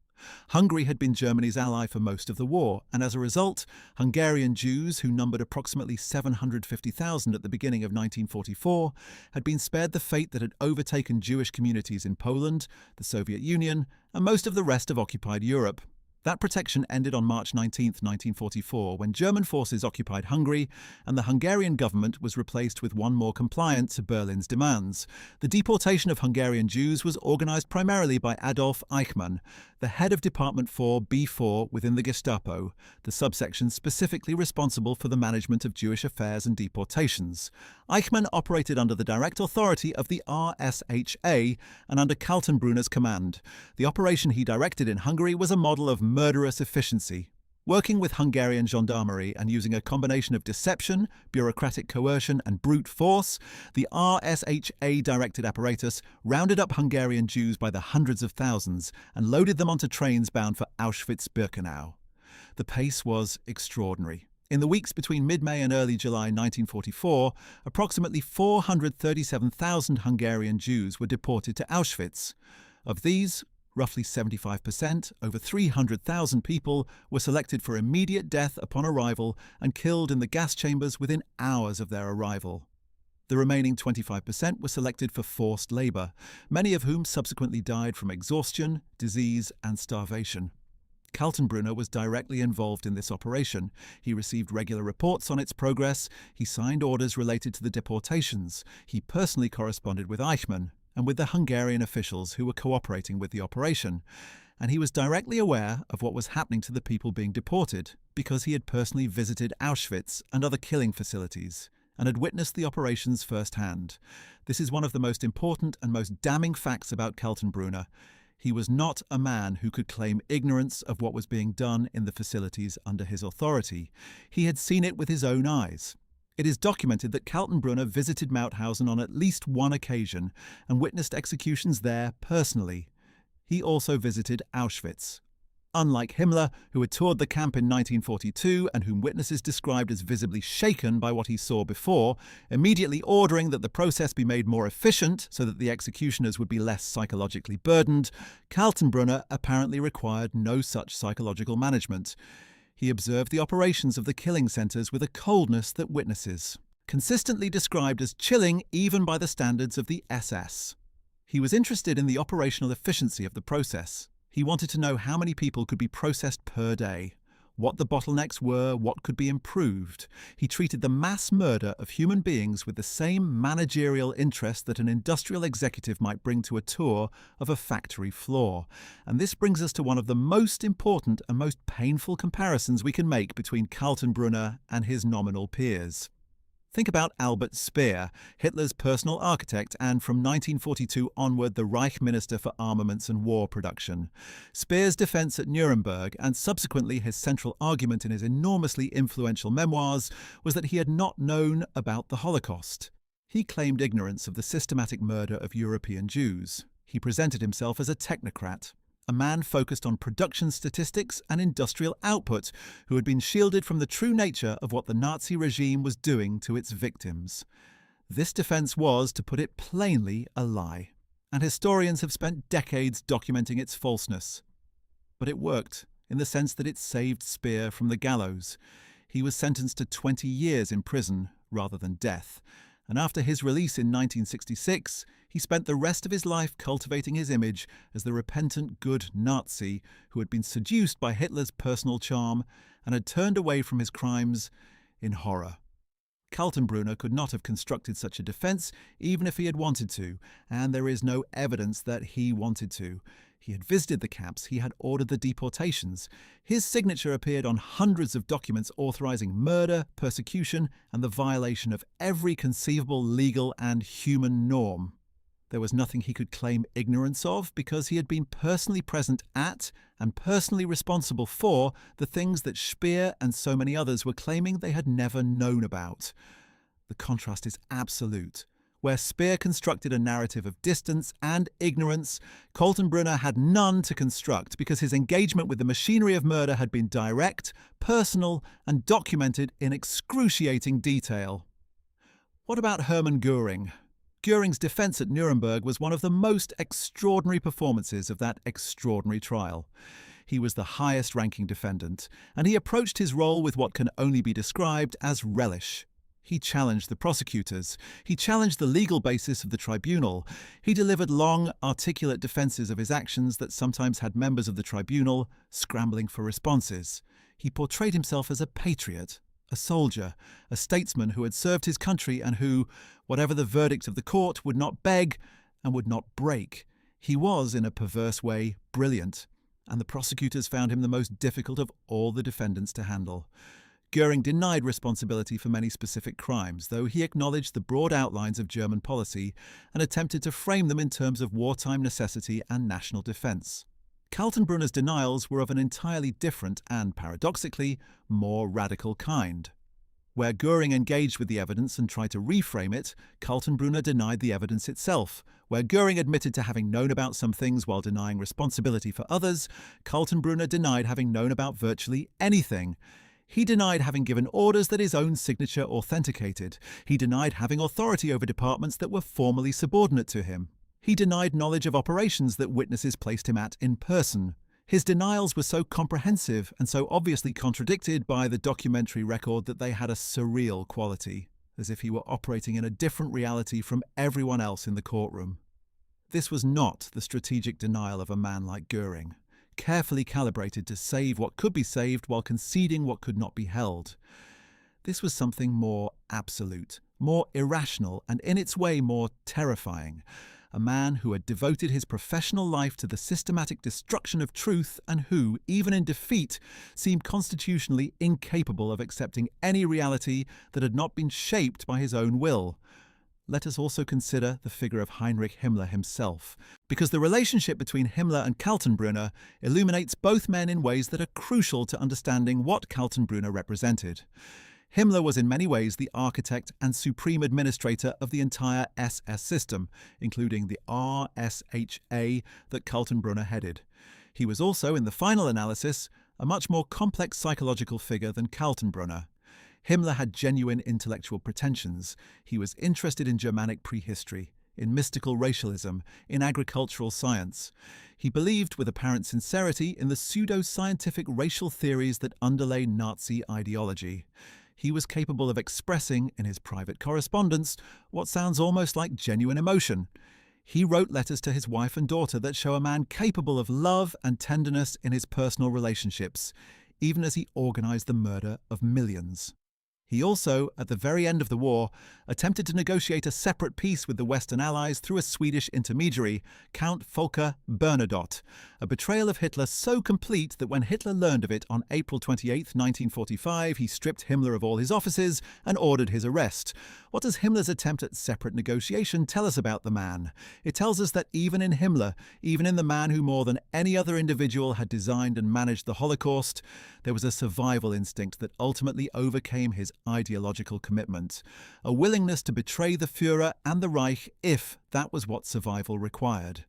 Hungary had been Germany's ally for most of the war, and as a result, Hungarian Jews, who numbered approximately 750,000 at the beginning of 1944, had been spared the fate that had overtaken Jewish communities in Poland, the Soviet Union, and most of the rest of occupied Europe. That protection ended on March 19, 1944, when German forces occupied Hungary, and the Hungarian government was replaced with one more compliant to Berlin's demands. The deportation of Hungarian Jews was organized primarily by Adolf Eichmann, the head of Department 4 B4 within the Gestapo, the subsection specifically responsible for the management of Jewish affairs and deportations. Eichmann operated under the direct authority of the RSHA and under Kaltenbrunner's command. The operation he directed in Hungary was a model of murderous efficiency. Working with Hungarian gendarmerie and using a combination of deception, bureaucratic coercion and brute force, the RSHA-directed apparatus rounded up Hungarian Jews by the hundreds of thousands and loaded them onto trains bound for Auschwitz-Birkenau. The pace was extraordinary. In the weeks between mid-May and early July 1944, approximately 437,000 Hungarian Jews were deported to Auschwitz. Of these, roughly 75%, over 300,000 people, were selected for immediate death upon arrival and killed in the gas chambers within hours of their arrival. The remaining 25% were selected for forced labor, many of whom subsequently died from exhaustion, disease, and starvation. Kaltenbrunner was directly involved in this operation. He received regular reports on its progress, he signed orders related to the deportations, he personally corresponded with Eichmann and with the Hungarian officials who were cooperating with the operation, and he was directly aware of what was happening to the people being deported because he had personally visited Auschwitz and other killing facilities, and had witnessed the operations firsthand. This is one of the most important and most damning facts about Kaltenbrunner. He was not a man who could claim ignorance of what was being done in the facilities under his authority. He had seen it with his own eyes. It is documented that Kaltenbrunner visited Mauthausen on at least one occasion and witnessed executions there personally. He also visited Auschwitz. Unlike Himmler, who had toured the camp in 1942 and whom witnesses described as visibly shaken by what he saw before, immediately ordering that the process be made more efficient so that the executioners would be less psychologically burdened, Kaltenbrunner apparently required no such psychological management. He observed the operations of the killing centres with a coldness that witnesses, consistently described as chilling even by the standards of the SS. He was interested in the operational efficiency of the process. He wanted to know how many people could be processed per day, what the bottlenecks were, what could be improved. He treated the mass murder of human beings with the same managerial interest that an industrial executive might bring to a tour of a factory floor. And this brings us to one of the most important and most painful comparisons we can make between Kaltenbrunner and his nominal peers. Think about Albert Speer, Hitler's personal architect and from 1942 onward the Reich Minister for Armaments and War Production. Speer's defense at Nuremberg and subsequently his central argument in his enormously influential memoirs was that he had not known about the Holocaust. He claimed ignorance of the systematic murder of European Jews. He presented himself as a technocrat, a man focused on production statistics and industrial output who had been shielded from the true nature of what the Nazi regime was doing to its victims. This defense was, to put it plainly, a lie, and historians have spent decades documenting its falseness. But it worked, in the sense that it saved Speer from the gallows. He was sentenced to 20 years in prison rather than death, and after his release in 1966, he spent the rest of his life cultivating his image as the repentant good Nazi who had been seduced by Hitler's personal charm and had turned away from his crimes in horror. Kaltenbrunner could not have constructed such a defense even if he had wanted to, and there is no evidence that he wanted to. He had visited the camps, he had ordered the deportations. His signature appeared on hundreds of documents authorizing murder, persecution, and the violation of every conceivable legal and human norm. There was nothing he could claim ignorance of because he had been personally present at and personally responsible for the things that Speer and so many others were claiming they had never known about. The contrast is absolute. Where Speer constructed a narrative of distance and ignorance, Kaltenbrunner had none to construct because his engagement with the machinery of murder had been direct, personal, and documented in excruciating detail. What about Hermann Göring? Göring's defense at Nuremberg was one of the most extraordinary performances of that extraordinary trial. He was the highest-ranking defendant, and he approached his role with what can only be described as relish. He challenged the prosecutors. He challenged the legal basis of the tribunal. He delivered long, articulate defenses of his actions that sometimes had members of the tribunal scrambling for responses. He portrayed himself as a patriot, a soldier, a statesman who had served his country and who, whatever the verdict of the court, would not beg and would not break. He was, in a perverse way, brilliant, and the prosecutors found him the most difficult of all the defendants to handle. Göring denied responsibility for many specific crimes, though he acknowledged the broad outlines of German policy and attempted to frame them in terms of wartime necessity and national defense. Kaltenbrunner's denials were of an entirely different and, paradoxically, more radical kind. Where Göring engaged with the evidence and tried to reframe it, Kaltenbrunner denied the evidence itself. Where Göring admitted to having known about some things while denying responsibility for others, Kaltenbrunner denied having known about virtually anything. He denied having given orders that his own signature authenticated. He denied having authority over departments that were formally subordinate to him. He denied knowledge of operations that witnesses placed him at in person. His denials were so comprehensive and so obviously contradicted by the documentary record that they had a surreal quality, as if he were operating in a different reality from everyone else in the courtroom. This was not the strategic denial of a man like Göring, carefully calibrated to save what could be saved while conceding what could not be held. This was something more absolute, more irrational, and in its way more terrifying. a man who had devoted his professional life to the systematic destruction of truth and who, even in defeat, seemed constitutionally incapable of accepting any reality that had not been shaped by his own will. Let us also consider the figure of Heinrich Himmler himself, because the relationship between Himmler and Kaltenbrunner illuminates both men in ways that are crucial to understanding what Kaltenbrunner represented. Himmler was in many ways the architect and supreme administrator of the entire SS system, including the RSHA that Kaltenbrunner headed. He was also, in the final analysis, a much more complex psychological figure than Kaltenbrunner. Himmler had genuine intellectual pretensions. He was interested in Germanic prehistory, in mystical racialism, in agricultural science. He believed with apparent sincerity in the pseudo-scientific racial theories that underlay Nazi ideology. He was capable of expressing, in his private correspondence, what sounds almost like genuine emotion. He wrote letters to his wife and daughter that show a man capable of love and tenderness in his personal relationships, even as he organized the murder of millions. He also, at the very end of the war, attempted to negotiate a separate peace with the Western Allies through a Swedish intermediary, Count Folke Bernadotte, a betrayal of Hitler so complete that when Hitler learned of it on April 28, 1945, he stripped Himmler of all his offices and ordered his arrest. What does Himmler's attempt at separate negotiation tell us about the man? It tells us that even in Himmler, even in the man who more than any other individual had designed and managed the Holocaust, there was a survival instinct that ultimately overcame his ideological commitment, a willingness to betray the Führer and the Reich if that was what survival required.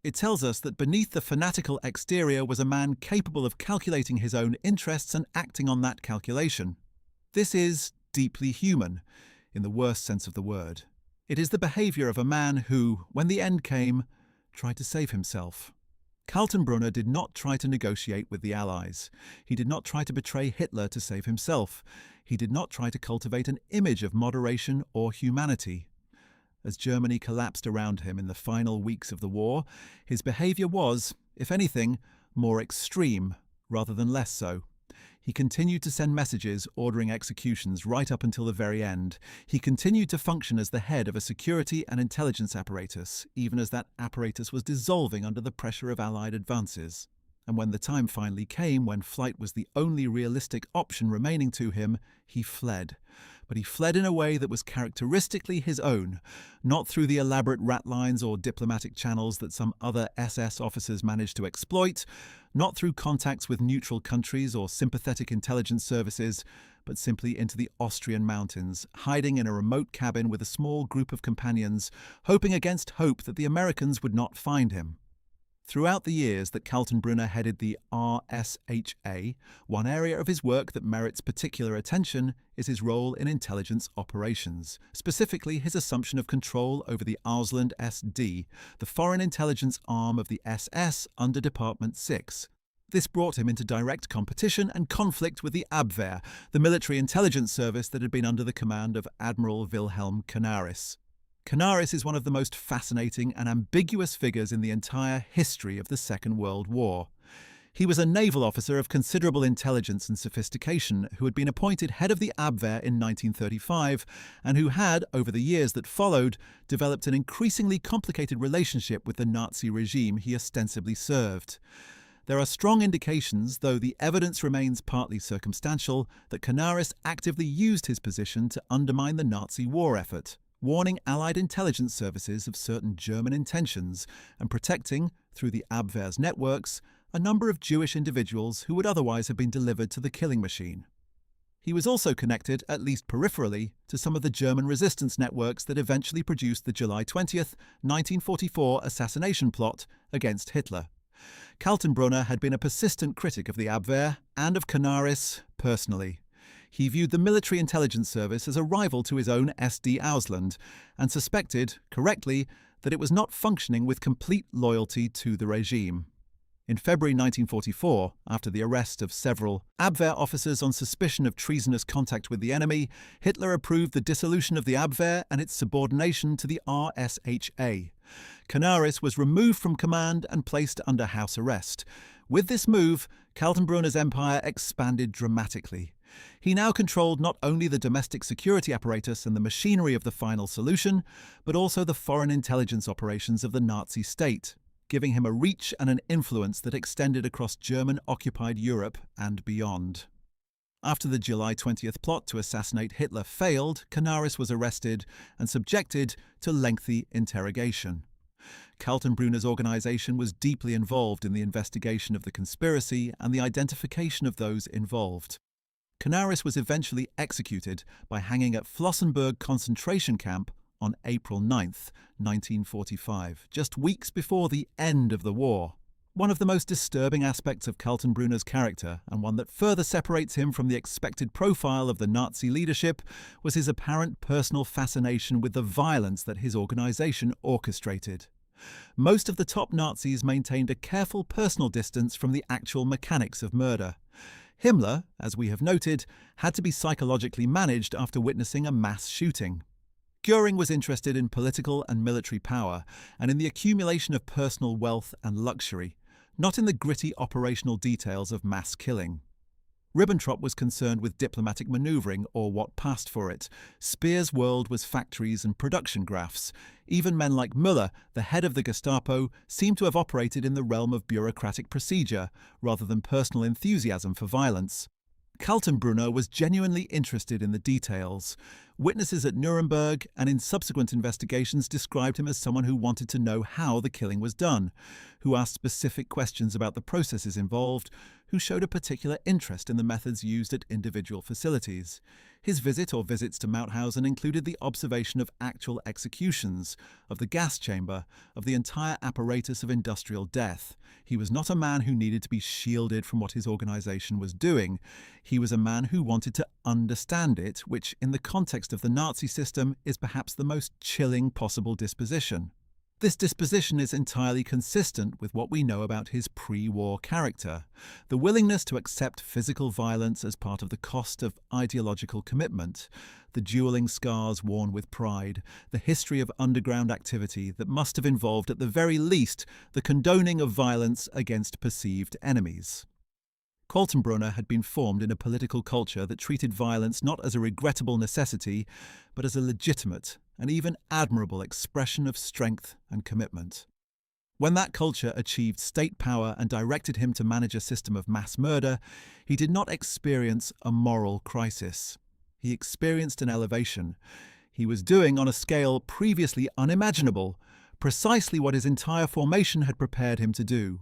It tells us that beneath the fanatical exterior was a man capable of calculating his own interests and acting on that calculation. This is deeply human, in the worst sense of the word. It is the behaviour of a man who, when the end came, tried to save himself. Kaltenbrunner did not try to negotiate with the Allies. He did not try to betray Hitler to save himself. He did not try to cultivate an image of moderation or humanity. As Germany collapsed around him in the final weeks of the war, his behaviour was, if anything, more extreme rather than less so. He continued to send messages ordering executions right up until the very end. He continued to function as the head of a security and intelligence apparatus, even as that apparatus was dissolving under the pressure of Allied advances. And when the time finally came, when flight was the only realistic option remaining to him, he fled. But he fled in a way that was characteristically his own, not through the elaborate ratlines or diplomatic channels that some other SS officers managed to exploit, not through contacts with neutral countries or sympathetic intelligence services, but simply into the Austrian mountains, hiding in a remote cabin with a small group of companions, hoping against hope that the Americans would not find him. Throughout the years that Kaltenbrunner headed the RSHA, one area of his work that merits particular attention is his role in intelligence operations, specifically his assumption of control over the Ausland SD, the foreign intelligence arm of the SS under Department 6. This brought him into direct competition and conflict with the Abwehr, the military intelligence service that had been under the command of Admiral Wilhelm Canaris. Canaris is one of the most fascinating and ambiguous figures in the entire history of the Second World War. He was a naval officer of considerable intelligence and sophistication who had been appointed head of the Abwehr in 1935 and who had, over the years that followed, developed an increasingly complicated relationship with the Nazi regime he ostensibly served. There are strong indications, though the evidence remains partly circumstantial, that Canaris actively used his position to undermine the Nazi war effort, warning Allied intelligence services of certain German intentions and protecting, through the Abwehr's networks, a number of Jewish individuals who would otherwise have been delivered to the killing machine. He was also connected, at least peripherally, to some of the German resistance networks that eventually produced the July 20th, 1944 assassination plot against Hitler. Kaltenbrunner had been a persistent critic of the Abwehr and of Canaris personally. He viewed the military intelligence service as a rival to his own SD Ausland and suspected, correctly, that it was not functioning with complete loyalty to the regime. In February 1944, after the arrest of several Abwehr officers on suspicion of treasonous contact with the enemy, Hitler approved the dissolution of the Abwehr and its subordination to the RSHA. Canaris was removed from command and placed under house arrest. With this move, Kaltenbrunner's empire expanded dramatically. He now controlled not only the domestic security apparatus and the machinery of the final solution, but also the foreign intelligence operations of the Nazi state, giving him a reach and an influence that extended across German-occupied Europe and beyond. After the July 20th plot to assassinate Hitler failed, Canaris was arrested and subjected to lengthy interrogation. Kaltenbrunner's organization was deeply involved in the investigation of the conspiracy and the identification of those involved. Canaris was eventually executed by hanging at Flossenbürg concentration camp on April 9, 1945, just weeks before the end of the war. One of the most disturbing aspects of Kaltenbrunner's character, and one that further separates him from the expected profile of the Nazi leadership, was his apparent personal fascination with the violence that his organization orchestrated. Most of the top Nazis maintained a careful personal distance from the actual mechanics of murder. Himmler, as we have noted, had to be psychologically managed after witnessing a mass shooting. Göring was interested in political and military power and in the accumulation of personal wealth and luxury, not in the gritty operational details of mass killing. Ribbentrop was concerned with diplomatic maneuvering, or what passed for it. Speer's world was factories and production graphs. Even men like Müller, the head of the Gestapo, seemed to have operated in the realm of bureaucratic procedure, rather than personal enthusiasm for violence. Kaltenbrunner was genuinely interested in the details. Witnesses at Nuremberg and in subsequent investigations described him as someone who wanted to know how the killing was done, who asked specific questions about the processes involved, who showed a particular interest in the methods used at individual facilities. His visit or visits to Mauthausen included the observation of actual executions, of the gas chamber, of the entire apparatus of industrial death. He was not a man who needed to be shielded from what his organization was doing. He was a man who wanted to understand it, which, in the context of the Nazi system, is perhaps the most chilling possible disposition. This disposition is entirely consistent with what we know about his pre-war character, the willingness to accept physical violence as part of the cost of ideological commitment, the dueling scars worn with pride, the history of underground activity that must have involved at the very least the condoning of violence against perceived enemies. Kaltenbrunner had been formed in a political culture that treated violence not as a regrettable necessity, but as a legitimate and even admirable expression of strength and commitment. When that culture achieved state power and directed him to manage a system of mass murder, he did not experience a moral crisis. He experienced an elevation. He was doing, on a scale previously unimaginable, precisely what his entire formation had prepared him to do.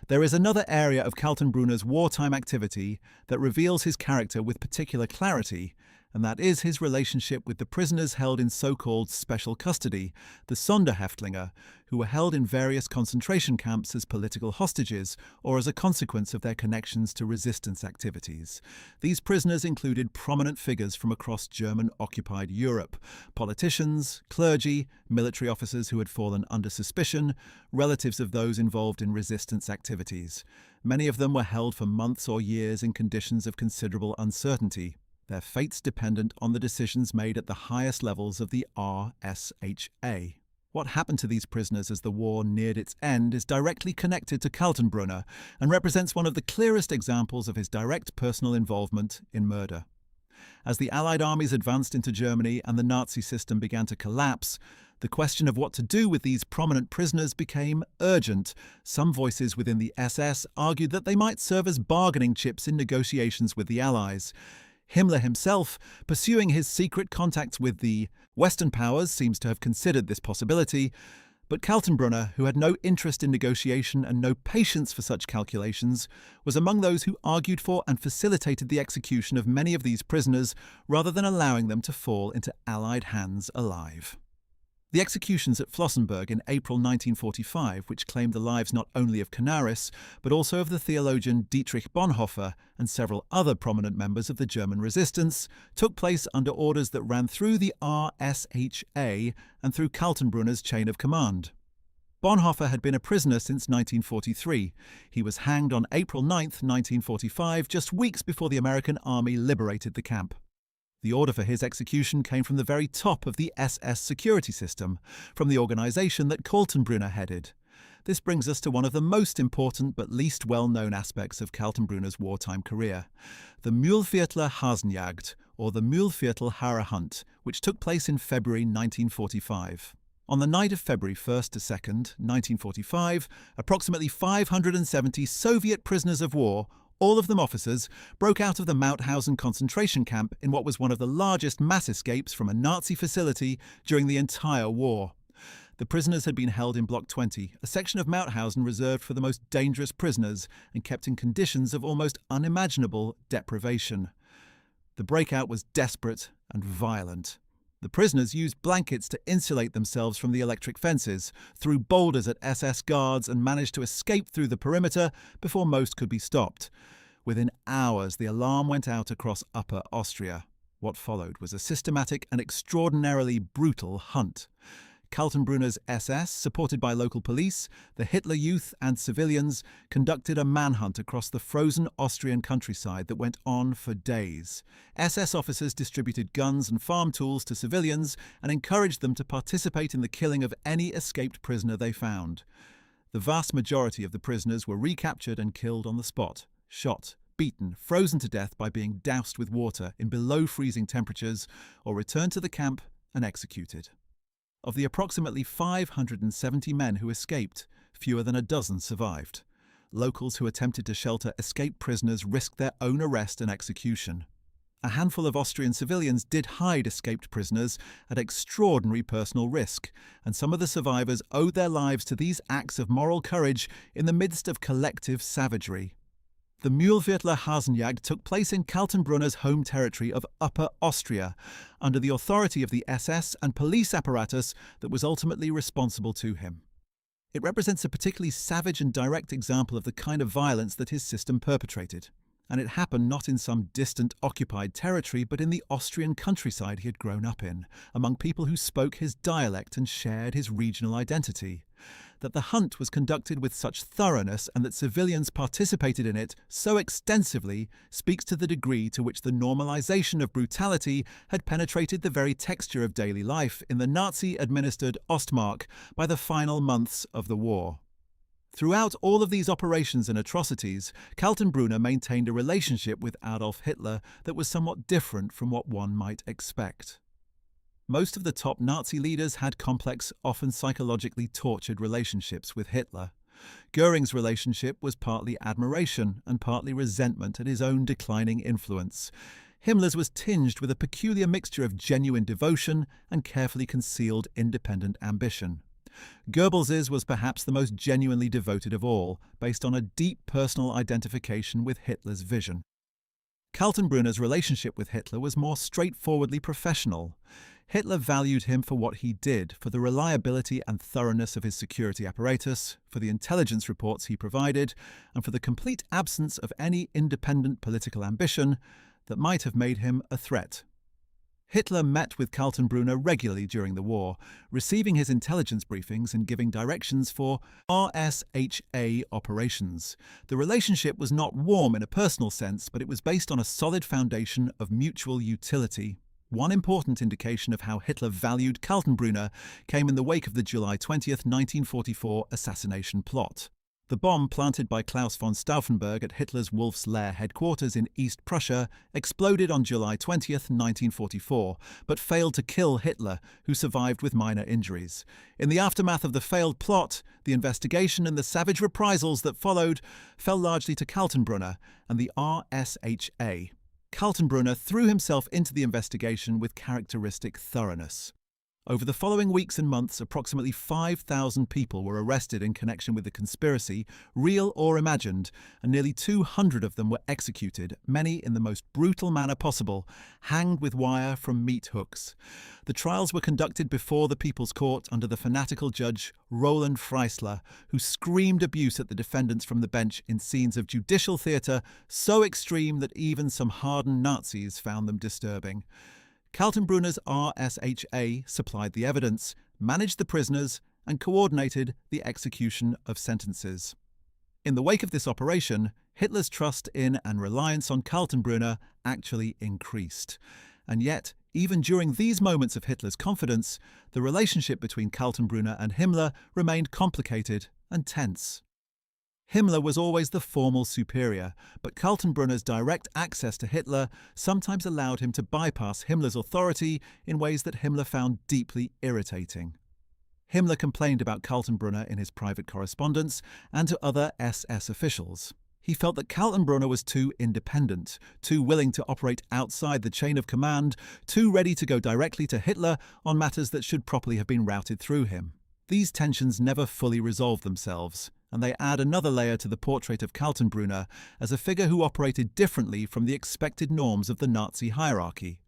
There is another area of Kaltenbrunner's wartime activity that reveals his character with particular clarity, and that is his relationship with the prisoners held in so-called special custody, the Sonderhäftlinge, who were held in various concentration camps as political hostages or as a consequence of their connections to resistance activities. These prisoners included prominent figures from across German-occupied Europe: politicians, clergy, military officers who had fallen under suspicion, relatives of those involved in resistance activities. Many of them were held for months or years in conditions of considerable uncertainty, their fates dependent on the decisions made at the highest levels of the RSHA. What happened to these prisoners as the war neared its end is directly connected to Kaltenbrunner and represents one of the clearest examples of his direct personal involvement in murder. As the Allied armies advanced into Germany and the Nazi system began to collapse, the question of what to do with these prominent prisoners became urgent. Some voices within the SS argued that they might serve as bargaining chips in negotiations with the Allies. Himmler himself, pursuing his secret contacts with the Western powers, seems to have considered this possibility, but Kaltenbrunner, who had no interest in negotiation and no patience for such calculations, was among those who argued for and facilitated the execution of many of these prisoners rather than allowing them to fall into Allied hands alive. The executions at Flossenbürg in April 1945, which claimed the lives not only of Canaris, but also of the theologian Dietrich Bonhoeffer and several other prominent members of the German resistance, took place under orders that ran through the RSHA and through Kaltenbrunner's chain of command. Bonhoeffer had been a prisoner since 1943. He was hanged on April 9, 1945, just weeks before the American army liberated the camp. The order for his execution came from the very top of the SS security system, from the organization that Kaltenbrunner headed. This brings us to one of the most important but least well-known aspects of Kaltenbrunner's wartime career, the Mühlviertler Hasenjagd, or the Mühlviertel Hare Hunt, which took place in February 1945. On the night of February 1st to 2nd, 1945, approximately 570 Soviet prisoners of war, all of them officers, broke out of the Mauthausen concentration camp in what was one of the largest mass escapes from a Nazi facility during the entire war. The prisoners had been held in Block 20, a section of Mauthausen reserved for the most dangerous prisoners and kept in conditions of almost unimaginable deprivation. The breakout was desperate and violent. The prisoners used blankets to insulate themselves from the electric fences, threw boulders at SS guards, and managed to escape through the perimeter before most could be stopped. Within hours, the alarm went out across Upper Austria. What followed was a systematic and extraordinarily brutal hunt. Kaltenbrunner's SS, supported by local police, the Hitler Youth and civilians, conducted a manhunt across the frozen Austrian countryside that went on for days. SS officers distributed guns and farm tools to civilians and encouraged them to participate in the killing of any escaped prisoner they found. The vast majority of the prisoners were recaptured and killed on the spot, shot, beaten, frozen to death by being doused with water in below-freezing temperatures, or returned to the camp and executed. Of the approximately 570 men who escaped, fewer than a dozen survived. Locals who attempted to shelter escaped prisoners risked their own arrest and execution. A handful of Austrian civilians did hide escaped prisoners at extraordinary personal risk, and some of the survivors owed their lives to these acts of moral courage in the midst of collective savagery. The Mühlviertler Hasenjagd took place in Kaltenbrunner's home territory of Upper Austria, under the authority of the SS and police apparatus that was ultimately responsible to him. It represents a particularly savage and direct example of the kind of violence that his system perpetrated. And it happened not in some distant occupied territory, but in the Austrian countryside he had grown up in, among people who spoke his dialect and shared his regional identity. That the hunt was conducted with such thoroughness and that civilians participated in it so extensively speaks to the degree to which the normalization of brutality had penetrated the very texture of daily life in the Nazi-administered Ostmark by the final months of the war. Throughout all of these operations and atrocities, Kaltenbrunner maintained a relationship with Adolf Hitler that was somewhat different from what one might expect. Most of the top Nazi leaders had complex, often psychologically tortured relationships with Hitler. Göring's relationship was partly admiration and partly resentment at his own declining influence. Himmler's was tinged with a peculiar mixture of genuine devotion and carefully concealed independent ambition. Goebbels's was perhaps the most genuinely devoted of all, based on a deep personal identification with Hitler's vision. Kaltenbrunner's relationship with Hitler was more straightforwardly professional. Hitler valued him for what he did, for the reliability and thoroughness of his security apparatus, for the intelligence reports he provided, and for the complete absence of any independent political ambition that might have made him a threat. Hitler met with Kaltenbrunner regularly during the war, receiving his intelligence briefings and giving directions for RSHA operations. The relationship was not warm in a personal sense, but it was based on a solid foundation of mutual utility. One important indication of how Hitler valued Kaltenbrunner came in the wake of the July 20, 1944 assassination plot. The bomb planted by Klaus von Stauffenberg at Hitler's Wolf's Lair headquarters in East Prussia exploded on July 20, 1944, but failed to kill Hitler, who survived with minor injuries. In the aftermath of the failed plot, the investigation and the savage reprisals that followed fell largely to Kaltenbrunner and the RSHA. Kaltenbrunner threw himself into the investigation with characteristic thoroughness. Over the following weeks and months, approximately 5,000 people were arrested in connection with the conspiracy, real or imagined, and nearly 200 of them were executed, many in the most brutal manner possible, hanged with wire from meat hooks. The trials were conducted before the People's Court under the fanatical judge Roland Freisler, who screamed abuse at the defendants from the bench in scenes of judicial theatre so extreme that even some hardened Nazis found them disturbing. Kaltenbrunner's RSHA supplied the evidence, managed the prisoners, and coordinated the execution of sentences. In the wake of this operation, Hitler's trust in and reliance on Kaltenbrunner actually increased. And yet, even during these moments of Hitler's confidence, the relationship between Kaltenbrunner and Himmler remained complicated and tense. Himmler was always the formal superior, but Kaltenbrunner's direct access to Hitler sometimes allowed him to bypass Himmler's authority in ways that Himmler found deeply irritating. Himmler complained about Kaltenbrunner in his private correspondence and to other SS officials. He felt that Kaltenbrunner was too independent, too willing to operate outside the chain of command, too ready to go directly to Hitler on matters that should properly have been routed through him. These tensions never fully resolved themselves, and they add another layer to the portrait of Kaltenbrunner as a figure who operated differently from the expected norms of the Nazi hierarchy.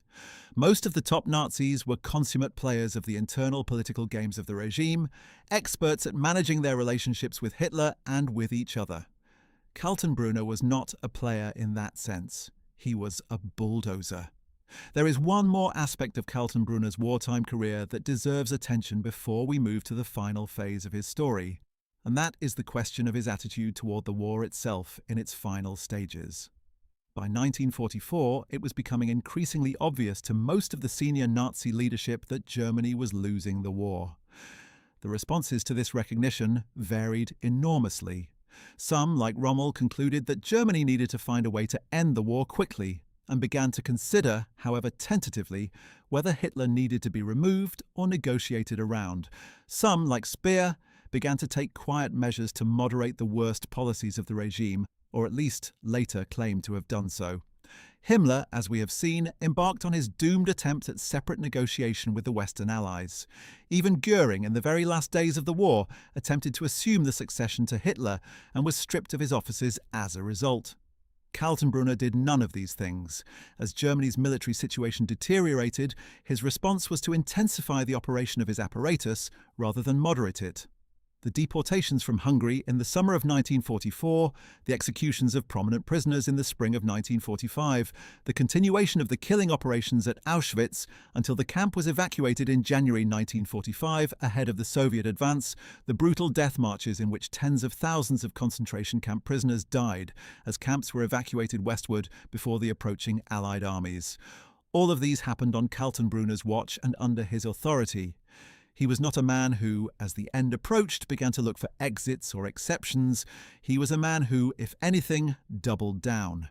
Most of the top Nazis were consummate players of the internal political games of the regime, experts at managing their relationships with Hitler and with each other. Kaltenbrunner was not a player in that sense. He was a bulldozer. There is one more aspect of Kaltenbrunner's wartime career that deserves attention before we move to the final phase of his story, and that is the question of his attitude toward the war itself in its final stages. By 1944, it was becoming increasingly obvious to most of the senior Nazi leadership that Germany was losing the war. The responses to this recognition varied enormously. Some, like Rommel, concluded that Germany needed to find a way to end the war quickly and began to consider, however tentatively, whether Hitler needed to be removed or negotiated around. Some, like Speer, began to take quiet measures to moderate the worst policies of the regime, or at least later claimed to have done so. Himmler, as we have seen, embarked on his doomed attempt at separate negotiation with the Western Allies. Even Göring, in the very last days of the war, attempted to assume the succession to Hitler and was stripped of his offices as a result. Kaltenbrunner did none of these things. As Germany's military situation deteriorated, his response was to intensify the operation of his apparatus rather than moderate it. The deportations from Hungary in the summer of 1944, the executions of prominent prisoners in the spring of 1945, the continuation of the killing operations at Auschwitz until the camp was evacuated in January 1945 ahead of the Soviet advance, the brutal death marches in which tens of thousands of concentration camp prisoners died as camps were evacuated westward before the approaching Allied armies. All of these happened on Kaltenbrunner's watch and under his authority. He was not a man who, as the end approached, began to look for exits or exceptions. He was a man who, if anything, doubled down.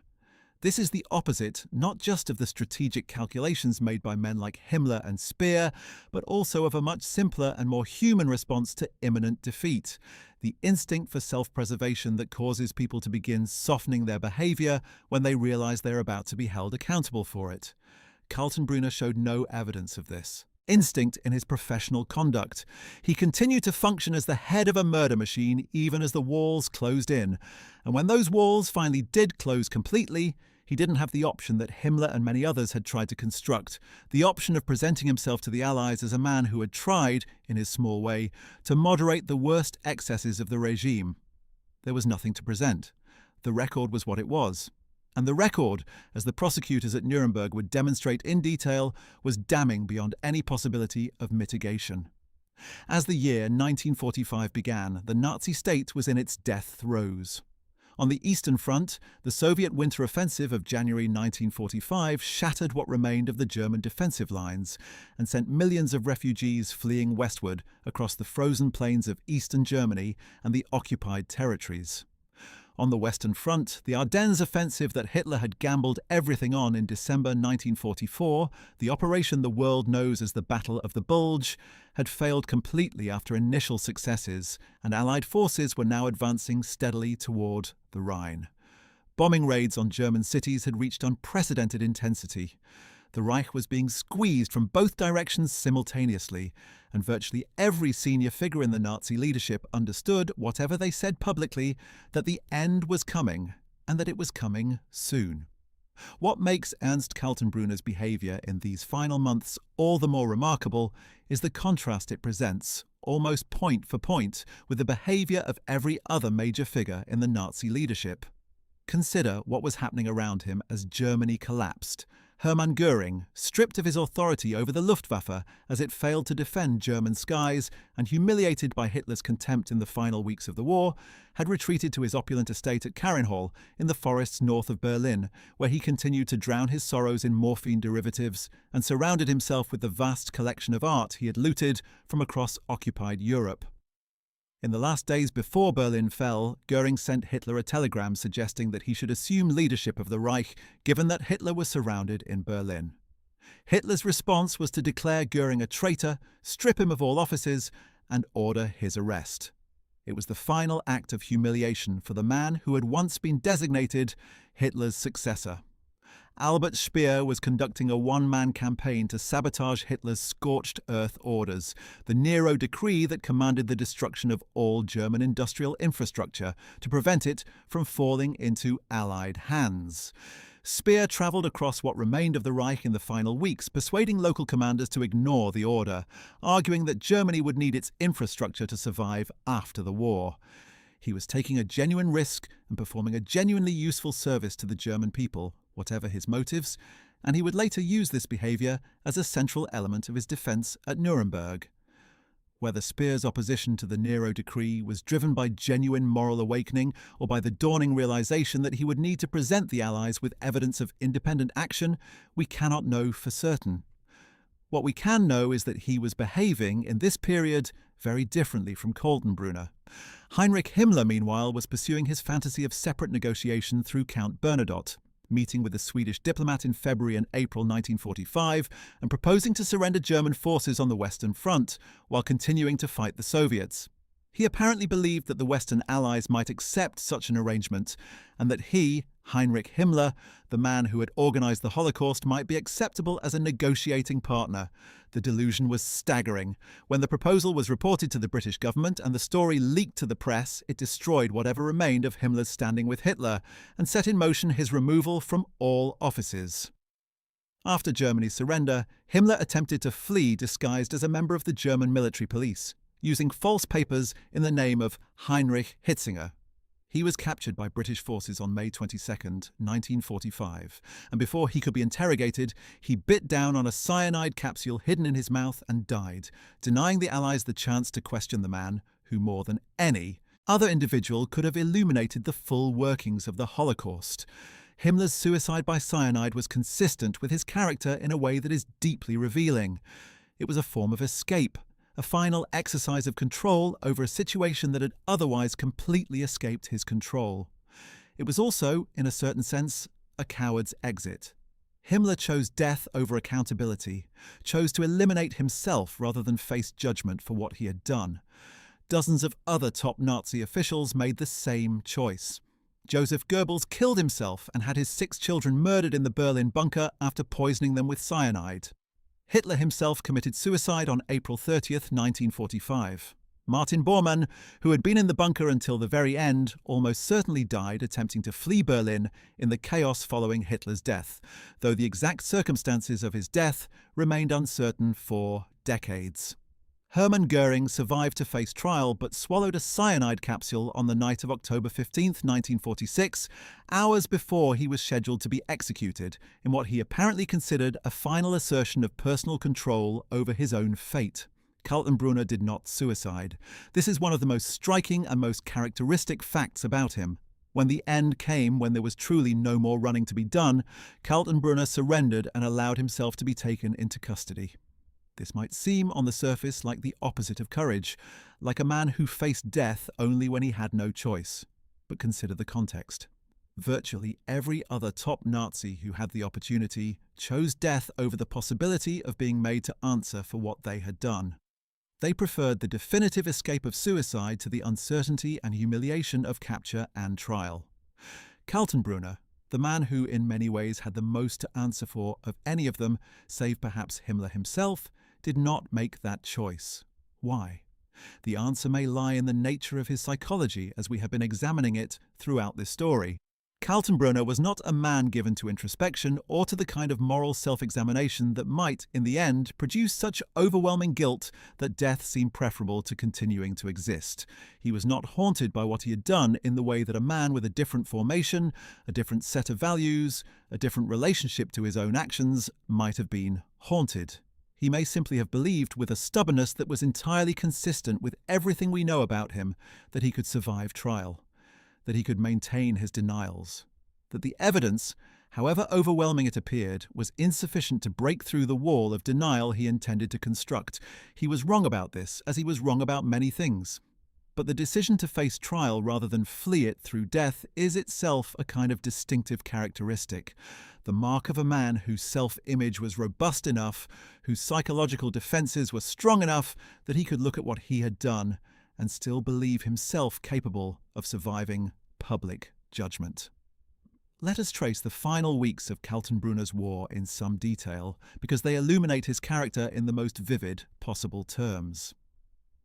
This is the opposite, not just of the strategic calculations made by men like Himmler and Speer, but also of a much simpler and more human response to imminent defeat, the instinct for self-preservation that causes people to begin softening their behavior when they realize they're about to be held accountable for it. Kaltenbrunner showed no evidence of this instinct in his professional conduct. He continued to function as the head of a murder machine even as the walls closed in. And when those walls finally did close completely, he didn't have the option that Himmler and many others had tried to construct, the option of presenting himself to the Allies as a man who had tried, in his small way, to moderate the worst excesses of the regime. There was nothing to present. The record was what it was. And the record, as the prosecutors at Nuremberg would demonstrate in detail, was damning beyond any possibility of mitigation. As the year 1945 began, the Nazi state was in its death throes. On the Eastern Front, the Soviet winter offensive of January 1945 shattered what remained of the German defensive lines and sent millions of refugees fleeing westward across the frozen plains of eastern Germany and the occupied territories. On the Western Front, the Ardennes offensive that Hitler had gambled everything on in December 1944, the operation the world knows as the Battle of the Bulge, had failed completely after initial successes, and Allied forces were now advancing steadily toward the Rhine. Bombing raids on German cities had reached unprecedented intensity. The Reich was being squeezed from both directions simultaneously, and virtually every senior figure in the Nazi leadership understood, whatever they said publicly, that the end was coming, and that it was coming soon. What makes Ernst Kaltenbrunner's behavior in these final months all the more remarkable is the contrast it presents, almost point for point, with the behavior of every other major figure in the Nazi leadership. Consider what was happening around him as Germany collapsed. Hermann Göring, stripped of his authority over the Luftwaffe as it failed to defend German skies and humiliated by Hitler's contempt in the final weeks of the war, had retreated to his opulent estate at Karinhall in the forests north of Berlin, where he continued to drown his sorrows in morphine derivatives and surrounded himself with the vast collection of art he had looted from across occupied Europe. In the last days before Berlin fell, Goering sent Hitler a telegram suggesting that he should assume leadership of the Reich, given that Hitler was surrounded in Berlin. Hitler's response was to declare Goering a traitor, strip him of all offices, and order his arrest. It was the final act of humiliation for the man who had once been designated Hitler's successor. Albert Speer was conducting a one-man campaign to sabotage Hitler's scorched earth orders, the Nero decree that commanded the destruction of all German industrial infrastructure to prevent it from falling into Allied hands. Speer travelled across what remained of the Reich in the final weeks, persuading local commanders to ignore the order, arguing that Germany would need its infrastructure to survive after the war. He was taking a genuine risk and performing a genuinely useful service to the German people, whatever his motives, and he would later use this behaviour as a central element of his defence at Nuremberg. Whether Speer's opposition to the Nero decree was driven by genuine moral awakening or by the dawning realisation that he would need to present the Allies with evidence of independent action, we cannot know for certain. What we can know is that he was behaving, in this period, very differently from Kaltenbrunner. Heinrich Himmler, meanwhile, was pursuing his fantasy of separate negotiation through Count Bernadotte, meeting with the Swedish diplomat in February and April 1945 and proposing to surrender German forces on the Western Front while continuing to fight the Soviets. He apparently believed that the Western Allies might accept such an arrangement and that he, Heinrich Himmler, the man who had organised the Holocaust, might be acceptable as a negotiating partner. The delusion was staggering. When the proposal was reported to the British government and the story leaked to the press, it destroyed whatever remained of Himmler's standing with Hitler and set in motion his removal from all offices. After Germany's surrender, Himmler attempted to flee disguised as a member of the German military police, using false papers in the name of Heinrich Hitzinger. He was captured by British forces on May 22, 1945, and before he could be interrogated, he bit down on a cyanide capsule hidden in his mouth and died, denying the Allies the chance to question the man who, more than any other individual, could have illuminated the full workings of the Holocaust. Himmler's suicide by cyanide was consistent with his character in a way that is deeply revealing. It was a form of escape, a final exercise of control over a situation that had otherwise completely escaped his control. It was also, in a certain sense, a coward's exit. Himmler chose death over accountability, chose to eliminate himself rather than face judgment for what he had done. Dozens of other top Nazi officials made the same choice. Joseph Goebbels killed himself and had his 6 children murdered in the Berlin bunker after poisoning them with cyanide. Hitler himself committed suicide on April 30, 1945. Martin Bormann, who had been in the bunker until the very end, almost certainly died attempting to flee Berlin in the chaos following Hitler's death, though the exact circumstances of his death remained uncertain for decades. Hermann Göring survived to face trial but swallowed a cyanide capsule on the night of October 15, 1946, hours before he was scheduled to be executed, in what he apparently considered a final assertion of personal control over his own fate. Kaltenbrunner did not suicide. This is one of the most striking and most characteristic facts about him. When the end came, when there was truly no more running to be done, Kaltenbrunner surrendered and allowed himself to be taken into custody. This might seem on the surface like the opposite of courage, like a man who faced death only when he had no choice. But consider the context. Virtually every other top Nazi who had the opportunity chose death over the possibility of being made to answer for what they had done. They preferred the definitive escape of suicide to the uncertainty and humiliation of capture and trial. Kaltenbrunner, the man who in many ways had the most to answer for of any of them, save perhaps Himmler himself, did not make that choice. Why? The answer may lie in the nature of his psychology as we have been examining it throughout this story. Kaltenbrunner was not a man given to introspection or to the kind of moral self-examination that might, in the end, produce such overwhelming guilt that death seemed preferable to continuing to exist. He was not haunted by what he had done in the way that a man with a different formation, a different set of values, a different relationship to his own actions might have been haunted. He may simply have believed with a stubbornness that was entirely consistent with everything we know about him that he could survive trial, that he could maintain his denials, that the evidence, however overwhelming it appeared, was insufficient to break through the wall of denial he intended to construct. He was wrong about this, as he was wrong about many things. But the decision to face trial rather than flee it through death is itself a kind of distinctive characteristic, the mark of a man whose self-image was robust enough, whose psychological defenses were strong enough that he could look at what he had done and still believe himself capable of surviving public judgment. Let us trace the final weeks of Kaltenbrunner's war in some detail, because they illuminate his character in the most vivid possible terms.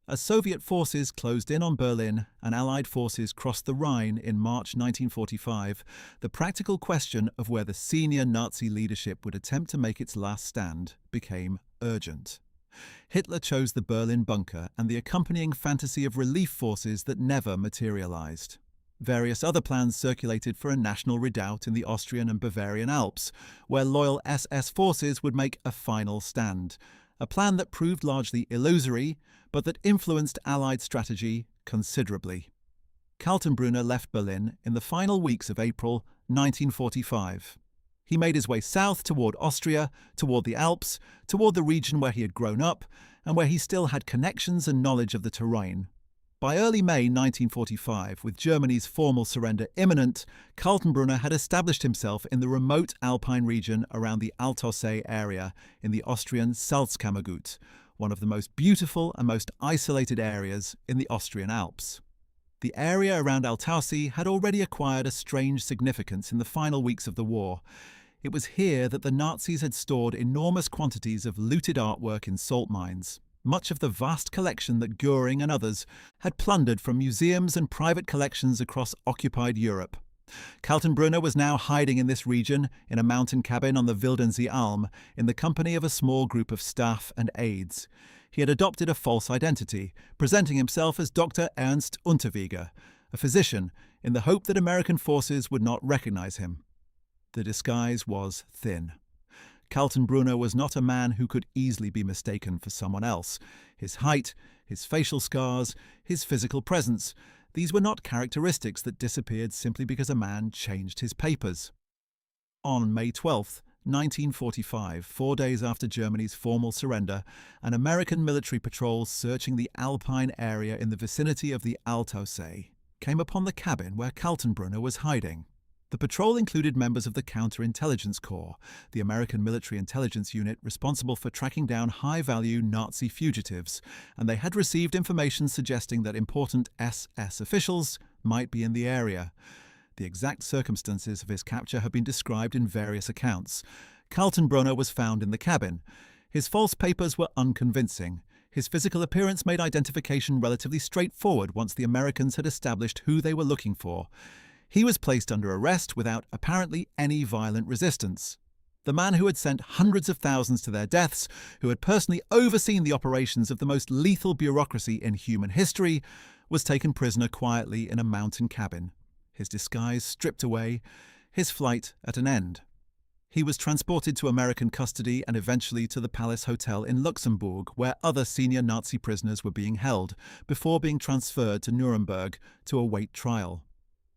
As Soviet forces closed in on Berlin and Allied forces crossed the Rhine in March 1945, the practical question of where the senior Nazi leadership would attempt to make its last stand became urgent. Hitler chose the Berlin bunker and the accompanying fantasy of relief forces that never materialized. Various other plans circulated for a national redoubt in the Austrian and Bavarian Alps, where loyal SS forces would make a final stand, a plan that proved largely illusory, but that influenced Allied strategy considerably. Kaltenbrunner left Berlin in the final weeks of April 1945. He made his way south toward Austria, toward the Alps, toward the region where he had grown up, and where he still had connections and knowledge of the terrain. By early May 1945, with Germany's formal surrender imminent, Kaltenbrunner had established himself in the remote Alpine region around the Altaussee area in the Austrian Salzkammergut, one of the most beautiful and most isolated areas in the Austrian Alps. The area around Altaussee had already acquired a strange significance in the final weeks of the war. It was here that the Nazis had stored enormous quantities of looted artwork in salt mines, much of the vast collection that Göring and others had plundered from museums and private collections across occupied Europe. Kaltenbrunner was now hiding in this region in a mountain cabin on the Wildensee Alm in the company of a small group of staff and aides. He had adopted a false identity, presenting himself as Dr. Ernst Unterweger, a physician, in the hope that American forces would not recognize him. The disguise was thin. Kaltenbrunner was not a man who could easily be mistaken for someone else. His height, his facial scars, his physical presence, these were not characteristics that disappeared simply because a man changed his papers. On May 12, 1945, 4 days after Germany's formal surrender, an American military patrol searching the Alpine area in the vicinity of the Altaussee came upon the cabin where Kaltenbrunner was hiding. The patrol included members of the Counterintelligence Corps, the American military intelligence unit responsible for tracking down high-value Nazi fugitives, and they had received information suggesting that important SS officials might be in the area. The exact circumstances of his capture have been described in various accounts. Kaltenbrunner was found in the cabin. His false papers were unconvincing. His physical appearance made identification relatively straightforward once the Americans had established who they were looking for. He was placed under arrest without apparently any violent resistance. The man who had sent hundreds of thousands to their deaths, who had personally overseen the operations of the most lethal bureaucracy in human history, was taken prisoner quietly in a mountain cabin, his disguise stripped away, his flight at an end. He was transported to American custody and eventually to the Palace Hotel in Luxembourg, where other senior Nazi prisoners were being held, before being transferred to Nuremberg to await trial.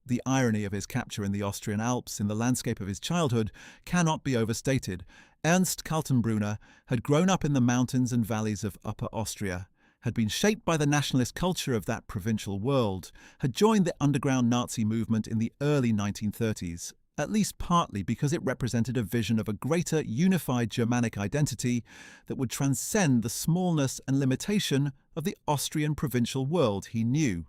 The irony of his capture in the Austrian Alps in the landscape of his childhood cannot be overstated. Ernst Kaltenbrunner had grown up in the mountains and valleys of Upper Austria, had been shaped by the nationalist culture of that provincial world, had joined the underground Nazi movement in the early 1930s, at least partly because it represented a vision of a greater unified Germanic identity that would transcend the smallness and limitation of the Austrian provincial world he knew.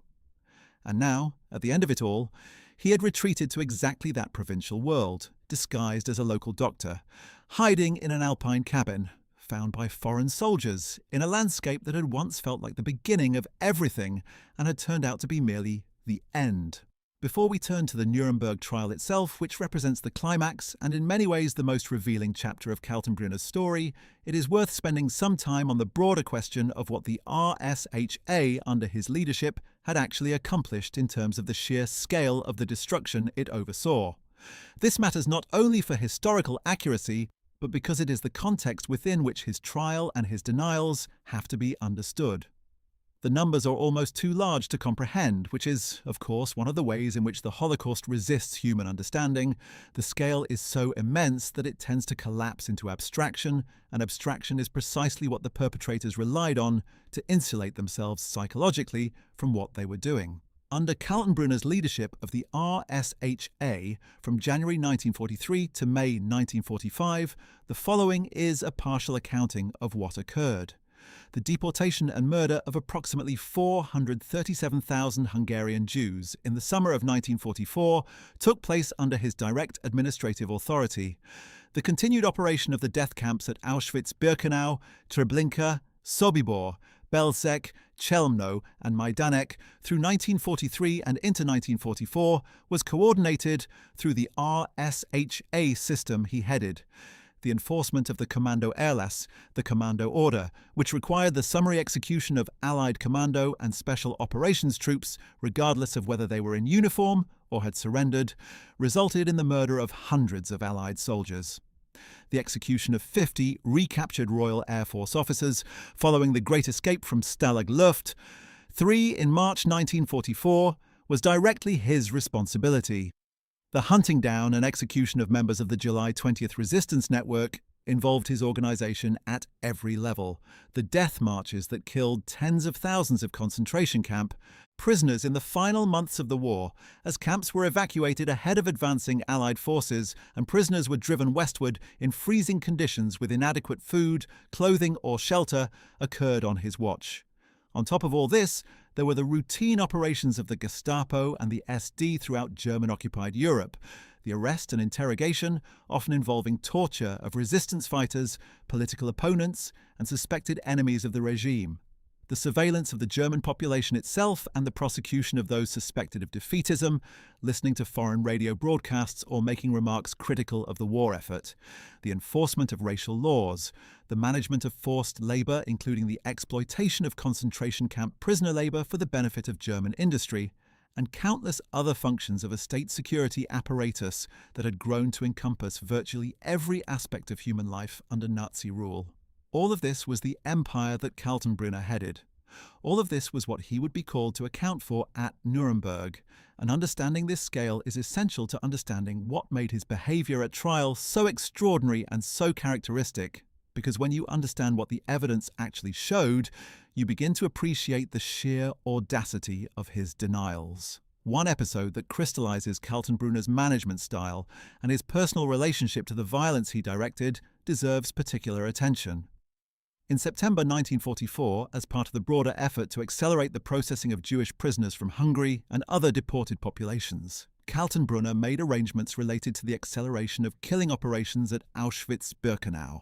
And now, at the end of it all, he had retreated to exactly that provincial world, disguised as a local doctor, hiding in an alpine cabin, found by foreign soldiers, in a landscape that had once felt like the beginning of everything and had turned out to be merely the end. Before we turn to the Nuremberg trial itself, which represents the climax and in many ways the most revealing chapter of Kaltenbrunner's story, it is worth spending some time on the broader question of what the RSHA under his leadership had actually accomplished in terms of the sheer scale of the destruction it oversaw. This matters not only for historical accuracy, but because it is the context within which his trial and his denials have to be understood. The numbers are almost too large to comprehend, which is, of course, one of the ways in which the Holocaust resists human understanding. The scale is so immense that it tends to collapse into abstraction, and abstraction is precisely what the perpetrators relied on to insulate themselves psychologically from what they were doing. Under Kaltenbrunner's leadership of the RSHA from January 1943 to May 1945, the following is a partial accounting of what occurred. The deportation and murder of approximately 437,000 Hungarian Jews in the summer of 1944 took place under his direct administrative authority. The continued operation of the death camps at Auschwitz-Birkenau, Treblinka, Sobibor, Belzec, Chelmno and Majdanek through 1943 and into 1944 was coordinated through the RSHA system he headed. The enforcement of the Kommando Erlass, the Commando Order, which required the summary execution of Allied commando and special operations troops, regardless of whether they were in uniform or had surrendered, resulted in the murder of hundreds of Allied soldiers. The execution of 50 recaptured Royal Air Force officers following the Great Escape from Stalag Luft, 3 in March 1944, was directly his responsibility. The hunting down and execution of members of the July 20th Resistance Network involved his organization at every level. The death marches that killed tens of thousands of concentration camp prisoners in the final months of the war, as camps were evacuated ahead of advancing Allied forces and prisoners were driven westward in freezing conditions with inadequate food, clothing or shelter, occurred on his watch. On top of all this, there were the routine operations of the Gestapo and the SD throughout German-occupied Europe, the arrest and interrogation, often involving torture of resistance fighters, political opponents, and suspected enemies of the regime, the surveillance of the German population itself and the prosecution of those suspected of defeatism, listening to foreign radio broadcasts or making remarks critical of the war effort, the enforcement of racial laws, the management of forced labour, including the exploitation of concentration camp prisoner labour for the benefit of German industry, and countless other functions of a state security apparatus that had grown to encompass virtually every aspect of human life under Nazi rule. All of this was the empire that Kaltenbrunner headed. All of this was what he would be called to account for at Nuremberg, and understanding this scale is essential to understanding what made his behaviour at trial so extraordinary and so characteristic, because when you understand what the evidence actually showed, you begin to appreciate the sheer audacity of his denials. One episode that crystallizes Kaltenbrunner's management style and his personal relationship to the violence he directed deserves particular attention. In September 1944, as part of the broader effort to accelerate the processing of Jewish prisoners from Hungary and other deported populations, Kaltenbrunner made arrangements related to the acceleration of killing operations at Auschwitz-Birkenau.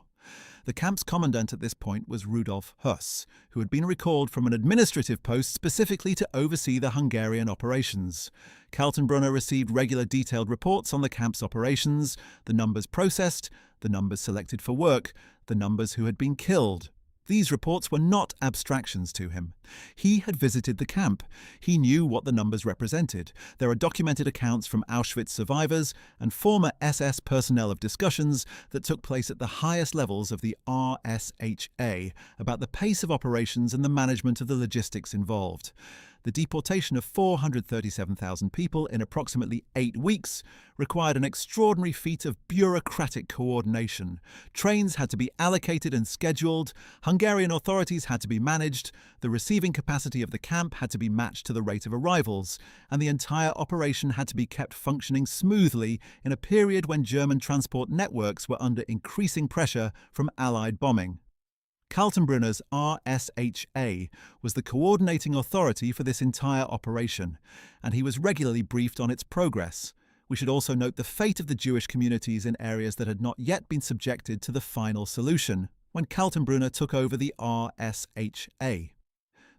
The camp's commandant at this point was Rudolf Höss, who had been recalled from an administrative post specifically to oversee the Hungarian operations. Kaltenbrunner received regular detailed reports on the camp's operations, the numbers processed, the numbers selected for work, the numbers who had been killed. These reports were not abstractions to him. He had visited the camp. He knew what the numbers represented. There are documented accounts from Auschwitz survivors and former SS personnel of discussions that took place at the highest levels of the RSHA about the pace of operations and the management of the logistics involved. The deportation of 437,000 people in approximately 8 weeks required an extraordinary feat of bureaucratic coordination. Trains had to be allocated and scheduled, Hungarian authorities had to be managed, the receiving capacity of the camp had to be matched to the rate of arrivals, and the entire operation had to be kept functioning smoothly in a period when German transport networks were under increasing pressure from Allied bombing. Kaltenbrunner's RSHA was the coordinating authority for this entire operation, and he was regularly briefed on its progress. We should also note the fate of the Jewish communities in areas that had not yet been subjected to the final solution, when Kaltenbrunner took over the RSHA.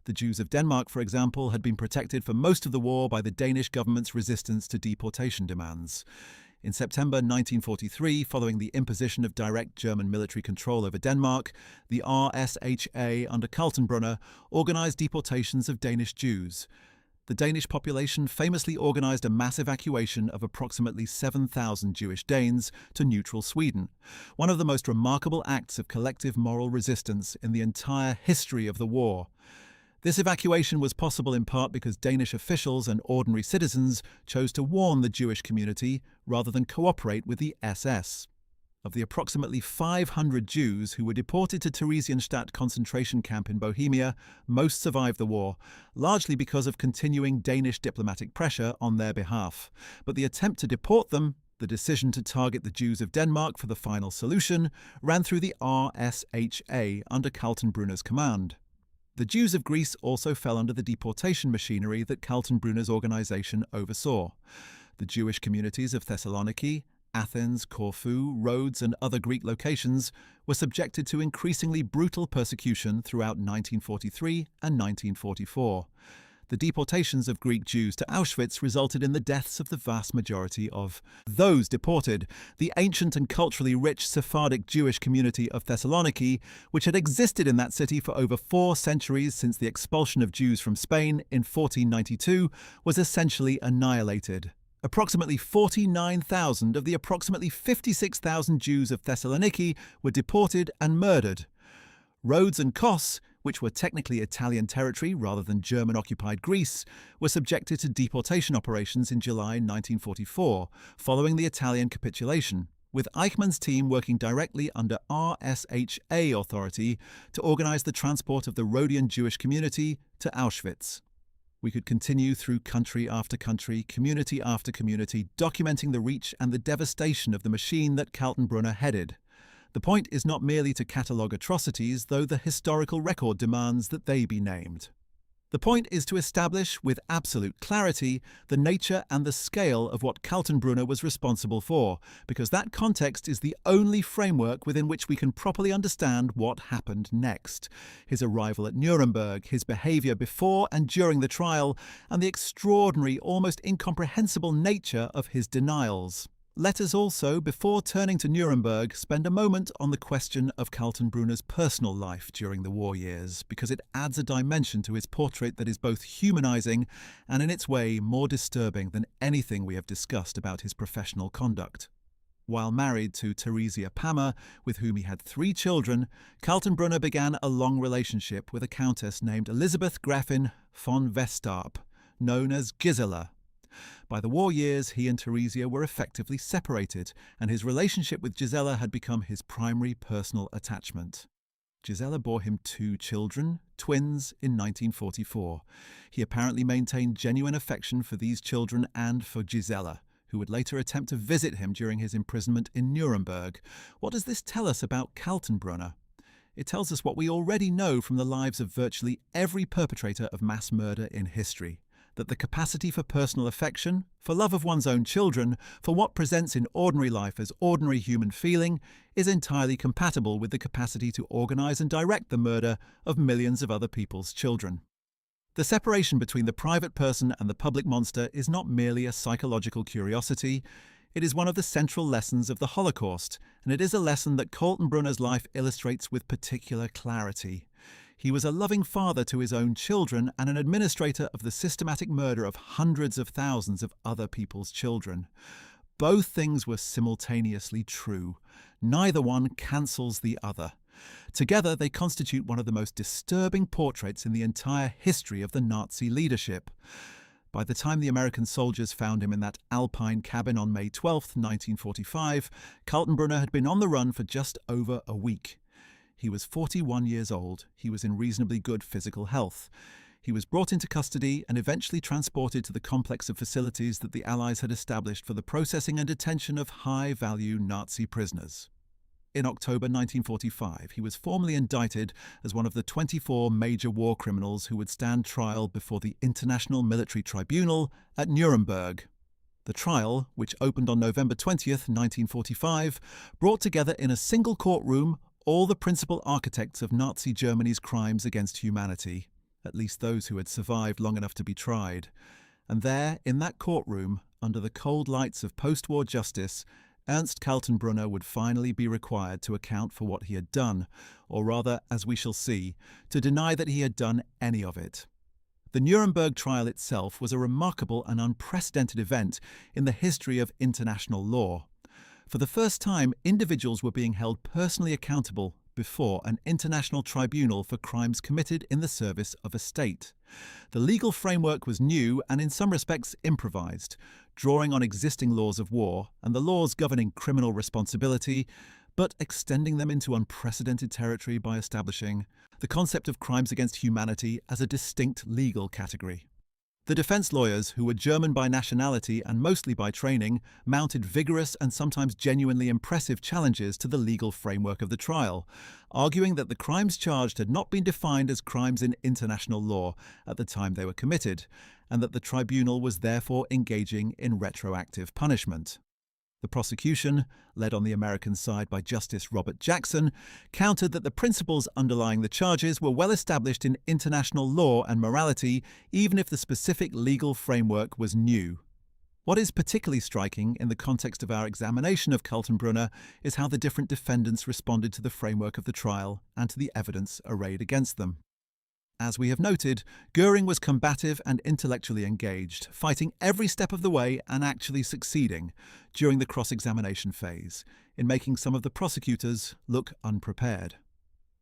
The Jews of Denmark, for example, had been protected for most of the war by the Danish government's resistance to deportation demands. In September 1943, following the imposition of direct German military control over Denmark, the RSHA under Kaltenbrunner organised deportations of Danish Jews. The Danish population famously organised a mass evacuation of approximately 7,000 Jewish Danes to neutral Sweden, one of the most remarkable acts of collective moral resistance in the entire history of the war. This evacuation was possible in part because Danish officials and ordinary citizens chose to warn the Jewish community rather than cooperate with the SS. Of the approximately 500 Jews who were deported to Theresienstadt concentration camp in Bohemia, most survived the war, largely because of continuing Danish diplomatic pressure on their behalf. But the attempt to deport them, the decision to target the Jews of Denmark for the final solution, ran through the RSHA under Kaltenbrunner's command. The Jews of Greece also fell under the deportation machinery that Kaltenbrunner's organization oversaw. The Jewish communities of Thessaloniki, Athens, Corfu, Rhodes, and other Greek locations were subjected to increasingly brutal persecution throughout 1943 and 1944. The deportations of Greek Jews to Auschwitz resulted in the deaths of the vast majority of those deported. The ancient and culturally rich Sephardic Jewish community of Thessaloniki, which had existed in that city for over 4 centuries since the expulsion of Jews from Spain in 1492, was essentially annihilated. Approximately 49,000 of the approximately 56,000 Jews of Thessaloniki were deported and murdered. Rhodes and Kos, which were technically Italian territory rather than German-occupied Greece, were subjected to deportation operations in July 1944, following the Italian capitulation, with Eichmann's team working directly under RSHA authority to organize the transport of the Rhodian Jewish community to Auschwitz. We could continue through country after country, community after community, documenting the reach and the devastation of the machine that Kaltenbrunner headed. The point is not merely to catalogue atrocities, though the historical record demands that they be named. The point is to establish with absolute clarity the nature and the scale of what Kaltenbrunner was responsible for, because that context is the only framework within which we can properly understand what happened next. His arrival at Nuremberg, his behaviour before and during the trial, and the extraordinary, almost incomprehensible nature of his denials. Let us also, before turning to Nuremberg, spend a moment on the question of Kaltenbrunner's personal life during the war years, because it adds a dimension to his portrait that is both humanizing and, in its way, more disturbing than anything we have discussed about his professional conduct. While married to Theresia Pammer, with whom he had 3 children, Kaltenbrunner began a long relationship with a countess named Elisabeth Gräfin von Westarp, known as Gisela. By the war years, he and Theresia were effectively separated, and his relationship with Gisela had become his primary personal attachment. Gisela bore him 2 children, twins, in 1944. He apparently maintained genuine affection for these children and for Gisela, who would later attempt to visit him during his imprisonment in Nuremberg. What does this tell us about Kaltenbrunner? It tells us what we already know from the lives of virtually every perpetrator of mass murder in history. That the capacity for personal affection, for love of one's own children, for what presents in ordinary life as ordinary human feeling, is entirely compatible with the capacity to organise and direct the murder of millions of other people's children. The separation between the private person and the public monster is not merely a psychological curiosity. It is one of the central lessons of the Holocaust, and it is a lesson that Kaltenbrunner's life illustrates with particular clarity. He was a loving father to his own children and an administrator of the systematic murder of hundreds of thousands of other people's children. Both things were simultaneously true. Neither one cancels the other. Together, they constitute one of the most disturbing portraits in the entire history of the Nazi leadership. By the time the American soldiers found him in that Alpine cabin on May 12, 1945, Kaltenbrunner had been on the run for just over a week. He was 41 years old. He was in reasonably good physical health. He was brought into custody and eventually transported to the complex of facilities that the Allies had established for the processing and detention of high-value Nazi prisoners. In October 1945, he was formally indicted as one of the 24 major war criminals who would stand trial before the International Military Tribunal at Nuremberg. The trial, which opened on November 20, 1945, brought together in a single courtroom all the principal architects of Nazi Germany's crimes against humanity, at least those who had survived long enough to be tried. And there, in that courtroom, under the cold lights of post-war justice, Ernst Kaltenbrunner would finally be required to account for what he had done, or rather, as we shall see, to deny that he had done any of it. The Nuremberg trial itself was a remarkable and unprecedented event in the history of international law. For the first time, individuals were being held personally accountable before an international tribunal for crimes committed in the service of a state. The legal framework was new and in some respects improvised, drawing on existing laws of war and the laws governing criminal responsibility, but extending them into unprecedented territory by establishing the concept of crimes against humanity as a distinct legal category. The defense lawyers, who were German by nationality and mostly by training, mounted vigorous and sometimes genuinely impressive challenges to the legal framework of the trial, arguing that the crimes charged had not been defined as crimes in international law at the time they were committed, and that the tribunal was therefore engaging in retroactive punishment. The prosecution, led on the American side by Justice Robert Jackson, countered that the principles underlying the charges were well established in international law and morality, even if the specific legal framework was new. What is particularly striking in the context of our examination of Kaltenbrunner is how the different defendants responded to the framework of the trial and to the evidence arrayed against them. As we have noted, Göring was combative and intellectually engaged, fighting every step of the way and actually succeeding during the cross-examination phase in making some of the prosecutors look unprepared.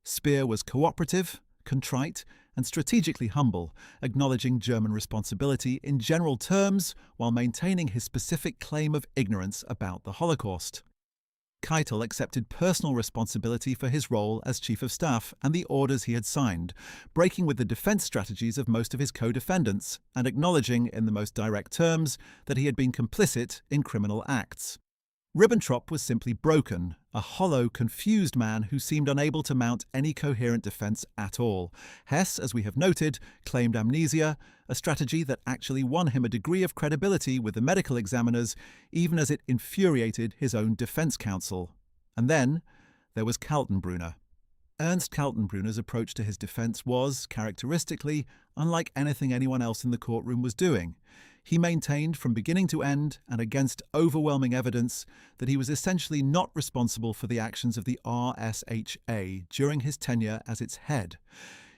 Speer was cooperative, contrite, and strategically humble, acknowledging German responsibility in general terms while maintaining his specific claim of ignorance about the Holocaust. Keitel accepted personal responsibility for his role as Chief of Staff and the orders he had signed, breaking with the defense strategies of most of his co-defendants and acknowledging in the most direct terms that he had been complicit in criminal acts. Ribbentrop was simply broken, a hollow, confused man who seemed unable to mount any coherent defense at all. Hess, as we have noted, claimed amnesia, a strategy that actually won him a degree of credibility with the medical examiners, even as it infuriated his own defense counsel. And then there was Kaltenbrunner. Ernst Kaltenbrunner's approach to his defense was, characteristically, unlike anything anyone else in the courtroom was doing. He maintained from beginning to end, and against overwhelming evidence, that he was essentially not responsible for the actions of the RSHA during his tenure as its head.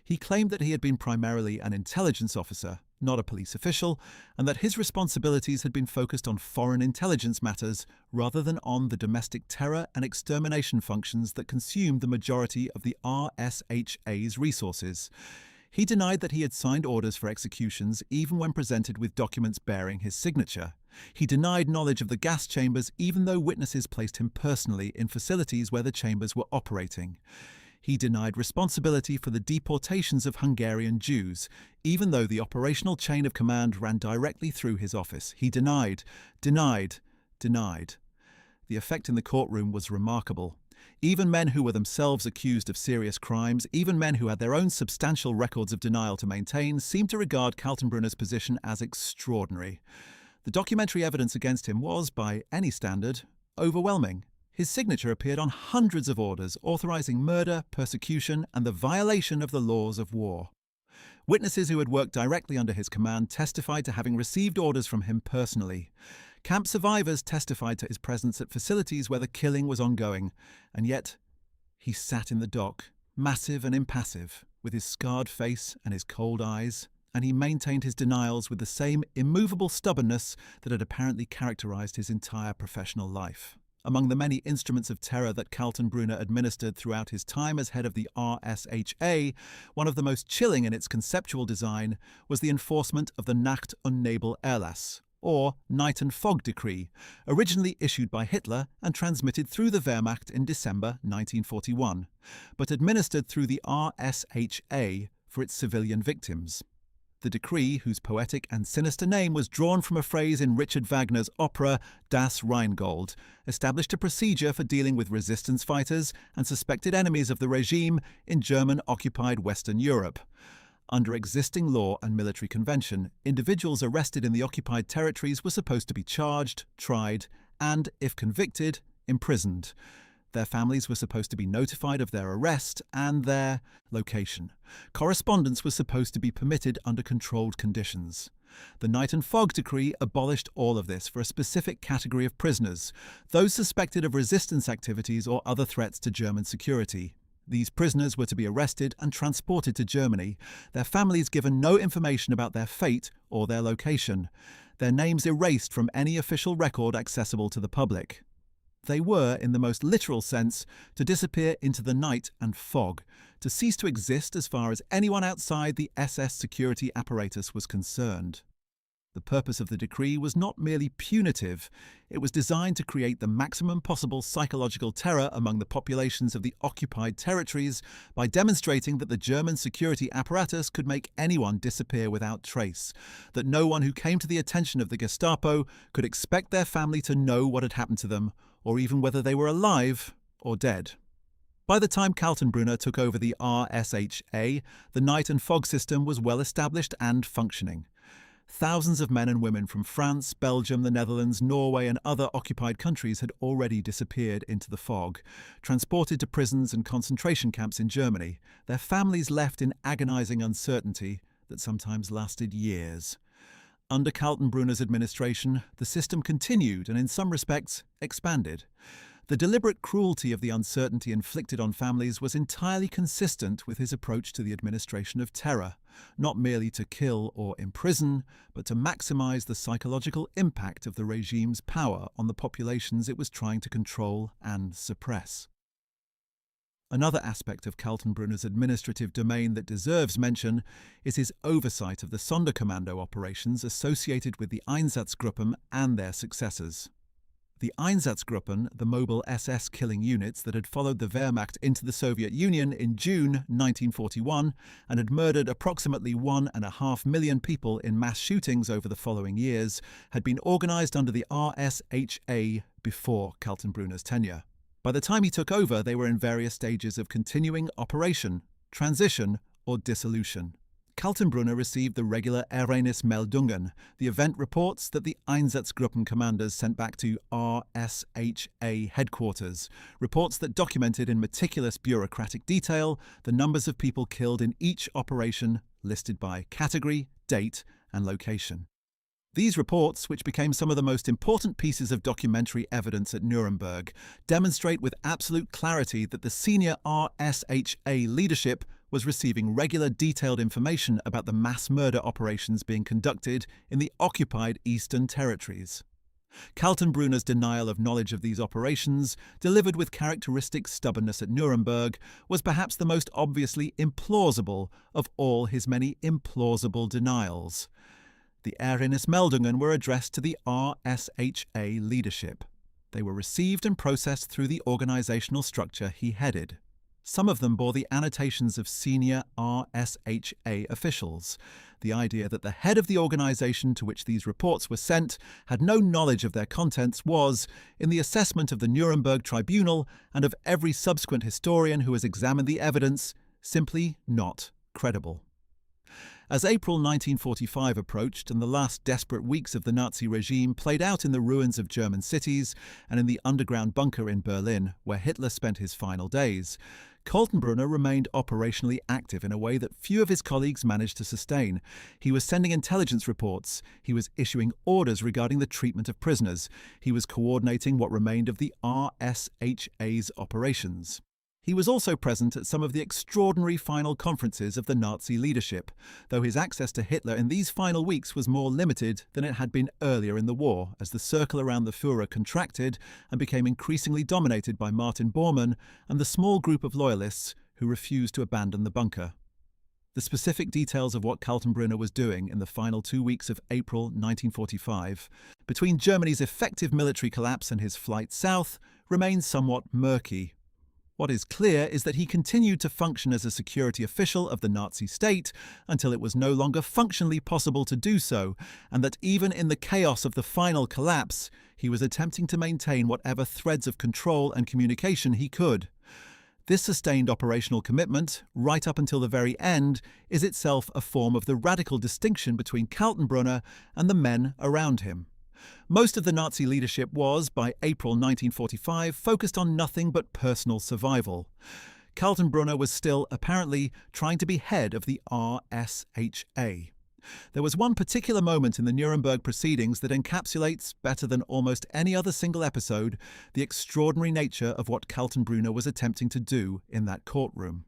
He claimed that he had been primarily an intelligence officer, not a police official, and that his responsibilities had been focused on foreign intelligence matters rather than on the domestic terror and extermination functions that consumed the majority of the RSHA's resources. He denied that he had signed orders for executions even when presented with documents bearing his signature. He denied knowledge of the gas chambers even though witnesses placed him personally in facilities where the chambers were operating. He denied responsibility for the deportations of Hungarian Jews, even though the operational chain of command ran directly through his office. He denied. The effect in the courtroom was remarkable. Even men who were themselves accused of serious crimes, even men who had their own substantial records of denial to maintain, seemed to regard Kaltenbrunner's position as extraordinary. The documentary evidence against him was, by any standard, overwhelming. His signature appeared on hundreds of orders authorizing murder, persecution, and the violation of the laws of war. Witnesses who had worked directly under his command testified to having received orders from him personally. Camp survivors testified to his presence at facilities where the killing was ongoing, and yet he sat in the dock, massive and impassive, with his scarred face and his cold eyes, and he maintained his denials with the same immovable stubbornness that had apparently characterized his entire professional life. Among the many instruments of terror that Kaltenbrunner administered throughout his time as head of the RSHA, one of the most chilling in its conceptual design was the enforcement of the Nacht- und Nebel-Erlass, or Night and Fog Decree, originally issued by Hitler and transmitted through the Wehrmacht in December 1941, but administered through the RSHA for its civilian victims. The decree, whose poetic and sinister name was drawn from a phrase in Richard Wagner's opera Das Rheingold, established a procedure for dealing with resistance fighters and suspected enemies of the regime in German-occupied Western Europe. Under existing law and military convention, individuals arrested in the occupied territories were supposed to be charged, tried, and, if convicted, imprisoned. Their families were supposed to be notified of their arrest and their location. Correspondence was supposed to be permitted under controlled conditions. The Night and Fog Decree abolished all of this for a specific category of prisoners, those suspected of resistance activities or other threats to German security. These prisoners were to be arrested and transported to Germany, their families given no information about their fate or their location, their names erased from any official record accessible to the public. They were, in the most literal sense, to disappear into the night and fog, to cease to exist as far as anyone outside the SS security apparatus was concerned. The purpose of the decree was not merely punitive, it was designed to create the maximum possible psychological terror among the populations of the occupied territories by demonstrating that the German security apparatus could make anyone disappear without trace, that no one who came to the attention of the Gestapo could expect their family to know what had happened to them, or even whether they were alive or dead. By the time Kaltenbrunner took over the RSHA, the night and fog system was well established and functioning. Thousands of men and women from France, Belgium, the Netherlands, Norway and other occupied countries had already disappeared into the fog, transported to prisons and concentration camps in Germany, their families left in agonizing uncertainty that sometimes lasted years. Under Kaltenbrunner's administration, the system continued and in some respects expanded. The deliberate cruelty of the uncertainty inflicted on families was entirely consistent with his approach to the administration of terror, not merely to kill or imprison, but to maximize the psychological impact of the regime's power on the populations it was trying to control and suppress. Another aspect of Kaltenbrunner's administrative domain that deserves mention is his oversight of the Sonderkommando operations associated with the Einsatzgruppen and their successors. The Einsatzgruppen, the mobile SS killing units that had followed the Wehrmacht into the Soviet Union in June 1941 and had murdered approximately 1.5 million people in mass shootings over the following years, had been organized under the RSHA before Kaltenbrunner's tenure. By the time he took over, they were in various stages of continuing operation, transition, or dissolution. Kaltenbrunner received the regular Meldungen, the event reports that the Einsatzgruppen commanders sent back to RSHA headquarters, reports that documented in meticulous bureaucratic detail the numbers of people killed in each operation, listed by category, date, and location. These reports, which became some of the most important pieces of documentary evidence at Nuremberg, demonstrate with absolute clarity that the senior RSHA leadership was receiving regular detailed information about the mass murder operations being conducted in the occupied Eastern territories. Kaltenbrunner's denial of knowledge of these operations, delivered with characteristic stubbornness at Nuremberg, was perhaps the most obviously implausible of all his many implausible denials. The Meldungen were addressed to the RSHA leadership. They were received and processed through the organizational structure he headed. Some of them bore the annotations of senior RSHA officials. The idea that the head of the organization to which these reports were sent had no knowledge of their contents was, in the assessment of the Nuremberg tribunal and of every subsequent historian who has examined the evidence, simply not credible. As April 1945 approached and the last desperate weeks of the Nazi regime played out in the ruins of German cities and in the underground bunker in Berlin, where Hitler spent his final days, Kaltenbrunner remained operationally active in a way that few of his colleagues managed to sustain. He was sending intelligence reports, he was issuing orders regarding the treatment of prisoners, he was coordinating what remained of the RSHA's operations. He was also present at some of the extraordinary final conferences of the Nazi leadership, though his access to Hitler in these final weeks was more limited than it had been earlier in the war, as the circle around the Führer contracted and became increasingly dominated by Martin Bormann and the small group of loyalists who refused to abandon the bunker. The specific details of what Kaltenbrunner was doing in the final 2 weeks of April 1945, between Germany's effective military collapse and his flight south, remain somewhat murky. What is clear is that he continued to function as a security official of the Nazi state until it was no longer functionally possible to do so, and that even in the chaos of the final collapse, he was attempting to maintain whatever threads of control and communication he could. This sustained operational commitment, right up until the very end, is itself a form of the radical distinction between Kaltenbrunner and the men around him. Most of the Nazi leadership was, by April 1945, focused on nothing but personal survival. Kaltenbrunner was still, apparently, trying to be head of the RSHA. There was one particular moment in the Nuremberg proceedings that encapsulates, better than almost any other single episode, the extraordinary nature of what Kaltenbrunner was attempting to do in that courtroom.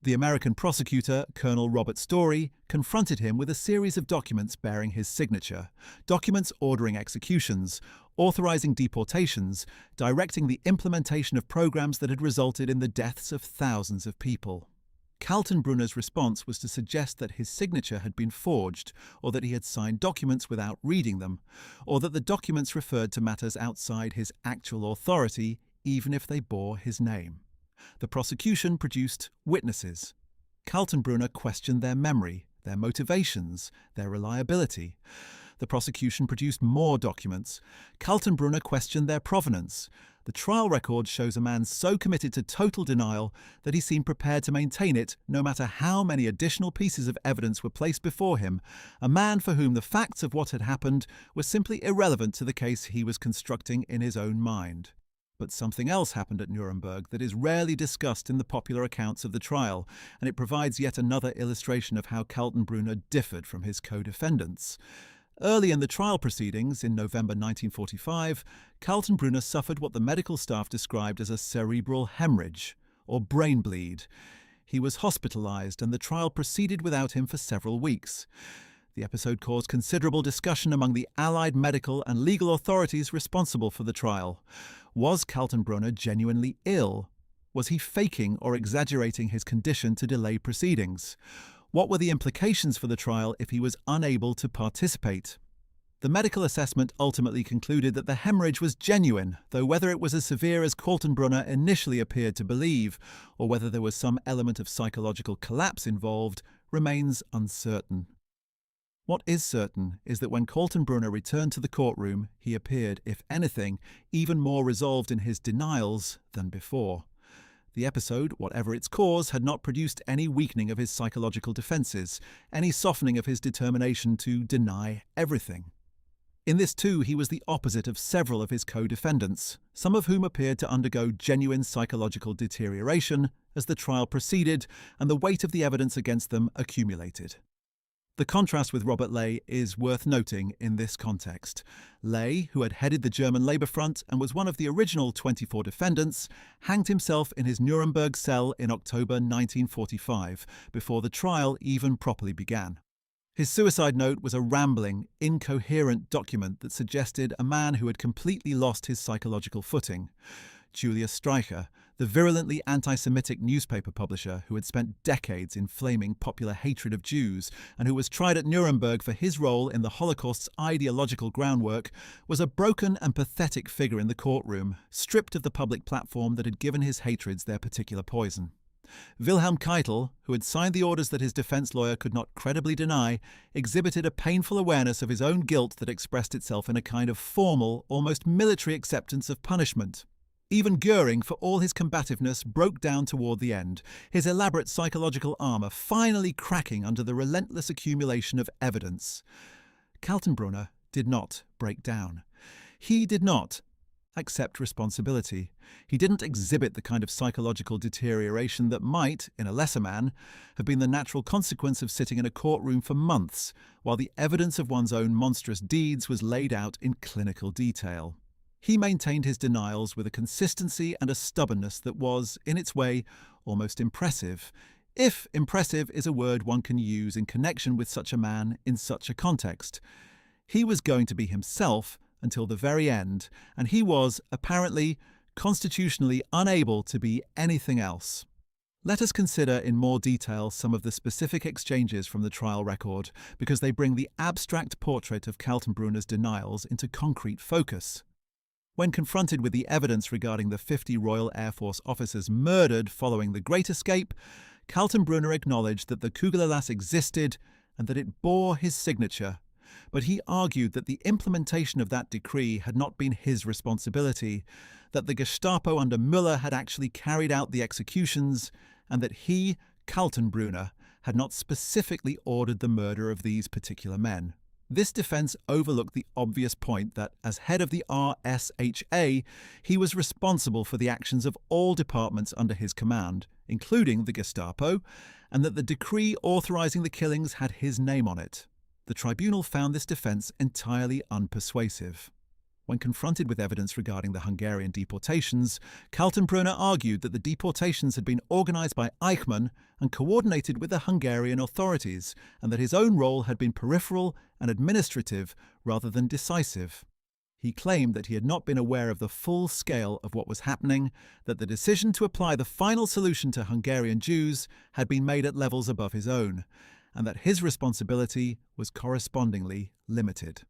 The American prosecutor, Colonel Robert Story, confronted him with a series of documents bearing his signature, documents ordering executions, authorizing deportations, directing the implementation of programs that had resulted in the deaths of thousands of people. Kaltenbrunner's response was to suggest that his signature had been forged, or that he had signed documents without reading them, or that the documents referred to matters outside his actual authority, even if they bore his name. The prosecution produced witnesses. Kaltenbrunner questioned their memory, their motivations, their reliability. The prosecution produced more documents. Kaltenbrunner questioned their provenance. The trial record shows a man so committed to total denial that he seemed prepared to maintain it no matter how many additional pieces of evidence were placed before him, a man for whom the facts of what had happened were simply irrelevant to the case he was constructing in his own mind. But something else happened at Nuremberg that is rarely discussed in the popular accounts of the trial, and it provides yet another illustration of how Kaltenbrunner differed from his co-defendants. Early in the trial proceedings, in November 1945, Kaltenbrunner suffered what the medical staff described as a cerebral hemorrhage, or brain bleed. He was hospitalized, and the trial proceeded without him for several weeks. The episode caused considerable discussion among the Allied medical and legal authorities responsible for the trial. Was Kaltenbrunner genuinely ill? Was he faking or exaggerating his condition to delay proceedings? What were the implications for the trial if he was unable to participate? The medical assessment ultimately concluded that the hemorrhage was genuine, though whether it was as severe as Kaltenbrunner initially appeared to believe, or whether there was some element of psychological collapse involved, remains uncertain. What is certain is that when Kaltenbrunner returned to the courtroom, he appeared, if anything, even more resolved in his denials than before. The episode, whatever its cause, had not produced any weakening of his psychological defenses, any softening of his determination to deny everything. In this too, he was the opposite of several of his co-defendants, some of whom appeared to undergo genuine psychological deterioration as the trial proceeded and the weight of the evidence against them accumulated. The contrast with Robert Ley is worth noting in this context. Ley, who had headed the German Labour Front and was one of the original 24 defendants, hanged himself in his Nuremberg cell in October 1945, before the trial even properly began. His suicide note was a rambling, incoherent document that suggested a man who had completely lost his psychological footing. Julius Streicher, the virulently anti-Semitic newspaper publisher who had spent decades inflaming popular hatred of Jews and who was tried at Nuremberg for his role in the Holocaust's ideological groundwork, was a broken and pathetic figure in the courtroom, stripped of the public platform that had given his hatreds their particular poison. Wilhelm Keitel, who had signed the orders that his defense lawyer could not credibly deny, exhibited a painful awareness of his own guilt that expressed itself in a kind of formal, almost military acceptance of punishment. Even Goering, for all his combativeness, broke down toward the end, his elaborate psychological armour finally cracking under the relentless accumulation of evidence. Kaltenbrunner did not break down. He did not accept responsibility. He didn't exhibit the kind of psychological deterioration that might, in a lesser man, have been the natural consequence of sitting in a courtroom for months, while the evidence of one's own monstrous deeds was laid out in clinical detail. He maintained his denials with a consistency and a stubbornness that was, in its way, almost impressive, if impressive is a word one can use in connection with such a man in such a context. He was going to be himself until the very end, and he was, apparently, constitutionally unable to be anything else. Let us consider in more detail some of the specific exchanges from the trial record, because they bring the abstract portrait of Kaltenbrunner's denials into concrete focus. When confronted with the evidence regarding the 50 Royal Air Force officers murdered following the Great Escape, Kaltenbrunner acknowledged that the Kugelerlass existed and that it bore his signature, but he argued that the implementation of that decree had not been his responsibility, that the Gestapo under Müller had actually carried out the executions, and that he, Kaltenbrunner, had not specifically ordered the murder of these particular men. This defense overlooked the obvious point that, as head of the RSHA, he was responsible for the actions of all departments under his command, including the Gestapo, and that the decree authorizing the killings had his name on it. The tribunal found this defense entirely unpersuasive. When confronted with evidence regarding the Hungarian deportations, Kaltenbrunner argued that the deportations had been organized by Eichmann and coordinated with the Hungarian authorities, and that his own role had been peripheral and administrative rather than decisive. He claimed that he had not been aware of the full scale of what was happening, that the decision to apply the final solution to Hungarian Jews had been made at levels above his own, and that his responsibility was correspondingly limited.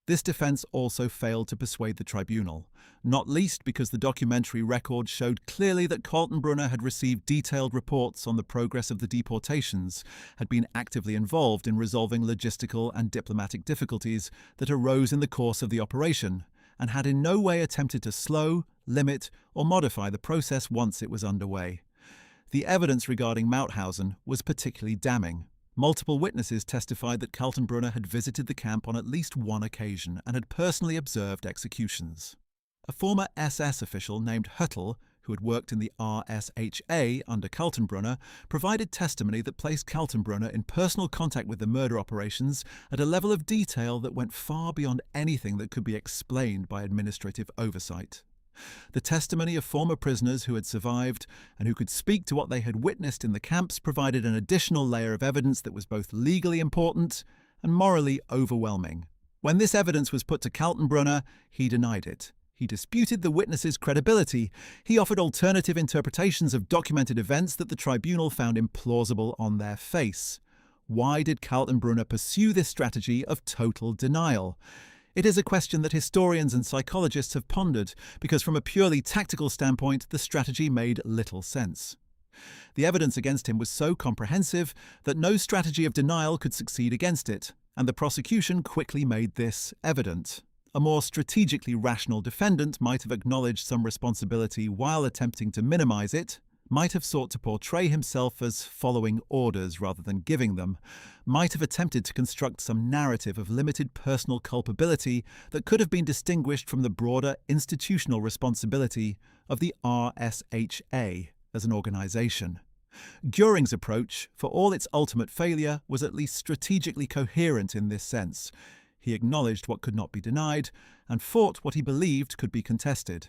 This defense also failed to persuade the tribunal, not least because the documentary record showed clearly that Kaltenbrunner had received detailed reports on the progress of the deportations, had been actively involved in resolving logistical and diplomatic difficulties that arose in the course of the operation, and had in no way attempted to slow, limit, or modify the process once it was underway. The evidence regarding Mauthausen was particularly damning. Multiple witnesses testified that Kaltenbrunner had visited the camp on at least one occasion and had personally observed executions. A former SS official named Hüttl, who had worked in the RSHA under Kaltenbrunner, provided testimony that placed Kaltenbrunner in personal contact with the murder operations at a level of detail that went far beyond anything that could be explained by administrative oversight. The testimony of former prisoners who had survived and who could speak to what they had witnessed in the camps provided an additional layer of evidence that was both legally important and morally overwhelming. When this evidence was put to Kaltenbrunner, he denied it. He disputed the witnesses' credibility. He offered alternative interpretations of documented events that the tribunal found implausible on their face. Why did Kaltenbrunner pursue this strategy of total denial? It is a question that historians and psychologists have pondered, because from a purely tactical standpoint, the strategy made little sense. The evidence against him was so comprehensive that no strategy of denial could succeed against it, and the prosecution quickly made this evident. A more strategically rational defendant might have acknowledged some responsibility while attempting to minimize it, might have sought to portray himself as following orders rather than giving them, might have attempted to construct some narrative of limited personal culpability that could have been distinguished from the broader institutional responsibility of the RSHA as an organization. Göring's approach, for all its ultimate failure, was at least strategically coherent in this sense. He acknowledged what could not be denied and fought what he believed could be contested.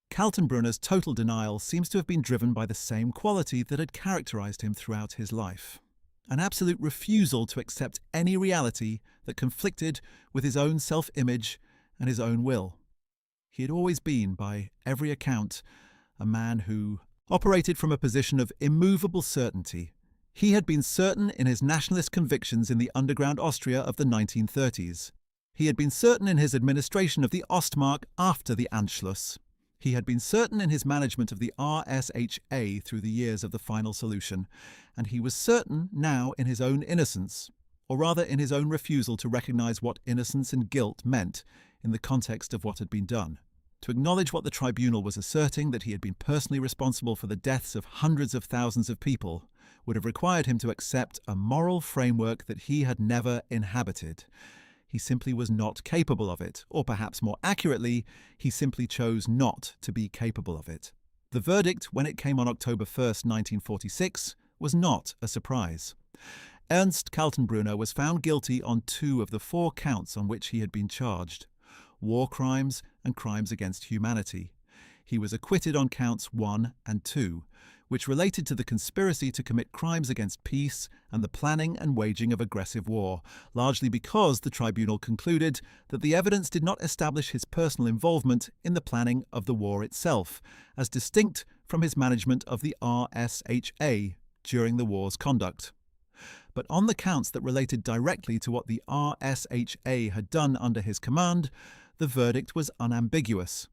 Kaltenbrunner's total denial seems to have been driven by the same quality that had characterized him throughout his life: an absolute refusal to accept any reality that conflicted with his own self-image and his own will. He had always been, by every account, a man who operated from a position of immovable certainty. He had been certain in his nationalist convictions in the underground Austria of the 1930s. He had been certain in his administration of the Ostmark after the Anschluss. He had been certain in his management of the RSHA through the years of the final solution, and he was certain now in his own innocence, or rather in his own refusal to recognize what innocence and guilt meant in the context of what had been done. To acknowledge what the tribunal was asserting, that he had been personally responsible for the deaths of hundreds of thousands of people, would have required him to accept a moral framework that he had never inhabited. He simply was not capable of it, or perhaps more accurately, he simply chose not to be capable of it. The verdict, when it came on October 1st, 1946, was not a surprise. Ernst Kaltenbrunner was found guilty on 2 of the 4 counts on which he had been charged: war crimes and crimes against humanity. He was acquitted on counts 1 and 2, which related to the conspiracy to commit crimes against peace and the planning and waging of aggressive war, largely because the tribunal concluded that the evidence did not establish his personal involvement in the planning of the war itself, as distinct from his management of the RSHA during the war's conduct. But on the counts that related directly to what the RSHA had done under his command, the verdict was unambiguous.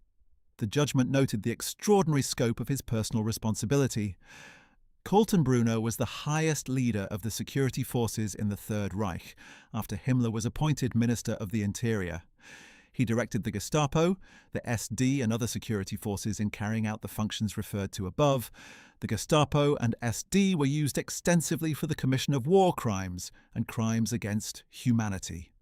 The judgment noted the extraordinary scope of his personal responsibility. Kaltenbrunner was the highest leader of the security forces in the Third Reich, after Himmler was appointed Minister of the Interior. He directed the Gestapo, the SD and other security forces in carrying out the functions referred to above. The Gestapo and SD were used extensively for the commission of war crimes and crimes against humanity.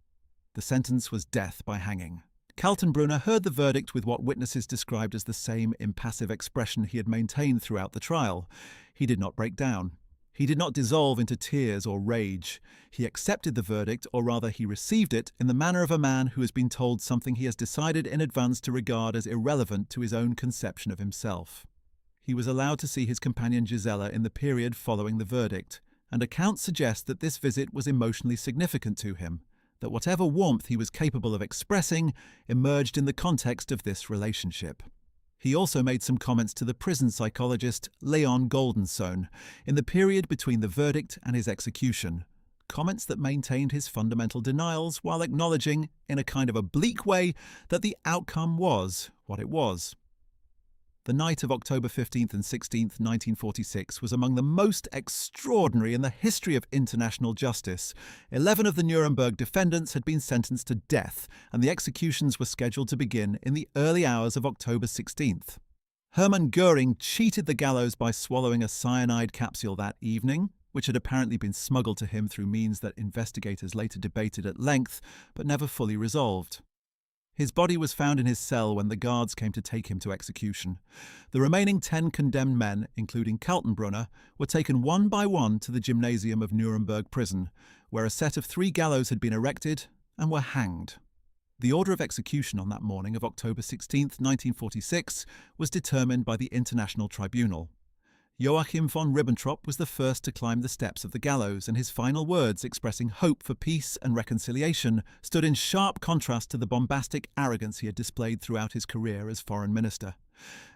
The sentence was death by hanging. Kaltenbrunner heard the verdict with what witnesses described as the same impassive expression he had maintained throughout the trial. He did not break down. He did not dissolve into tears or rage. He accepted the verdict, or rather he received it, in the manner of a man who has been told something he has decided in advance to regard as irrelevant to his own conception of himself. He was allowed to see his companion Gisela in the period following the verdict, and accounts suggest that this visit was emotionally significant to him. that whatever warmth he was capable of expressing emerged in the context of this relationship. He also made some comments to the prison psychologist Leon Goldensohn in the period between the verdict and his execution, comments that maintained his fundamental denials while acknowledging, in a kind of oblique way, that the outcome was what it was. The night of October 15th and 16th, 1946 was among the most extraordinary in the history of international justice. 11 of the Nuremberg defendants had been sentenced to death, and the executions were scheduled to begin in the early hours of October 16th. Hermann Göring cheated the gallows by swallowing a cyanide capsule that evening, which had apparently been smuggled to him through means that investigators later debated at length, but never fully resolved. His body was found in his cell when the guards came to take him to execution. The remaining 10 condemned men, including Kaltenbrunner, were taken one by one to the gymnasium of Nuremberg prison, where a set of 3 gallows had been erected and were hanged. The order of execution on that morning of October 16, 1946, was determined by the International Tribunal. Joachim von Ribbentrop was the first to climb the steps of the gallows, and his final words expressing hope for peace and reconciliation stood in sharp contrast to the bombastic arrogance he had displayed throughout his career as foreign minister.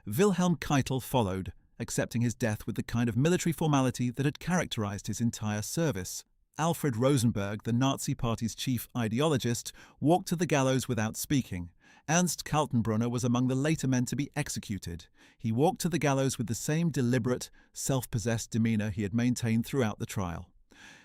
Wilhelm Keitel followed, accepting his death with the kind of military formality that had characterized his entire service. Alfred Rosenberg, the Nazi Party's chief ideologist, walked to the gallows without speaking. Ernst Kaltenbrunner was among the later men to be executed. He walked to the gallows with the same deliberate, self-possessed demeanour he had maintained throughout the trial.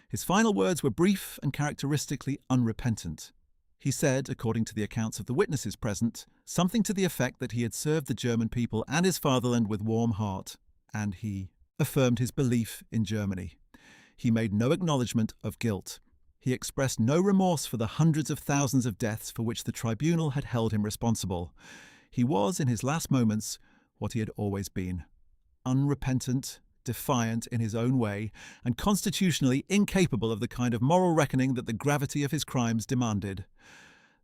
His final words were brief and characteristically unrepentant. He said, according to the accounts of the witnesses present, something to the effect that he had served the German people and his fatherland with warm heart, and he affirmed his belief in Germany. He made no acknowledgement of guilt. He expressed no remorse for the hundreds of thousands of deaths for which the tribunal had held him responsible. He was, in his last moments, what he had always been: unrepentant, defiant in his own way, and constitutionally incapable of the kind of moral reckoning that the gravity of his crimes demanded.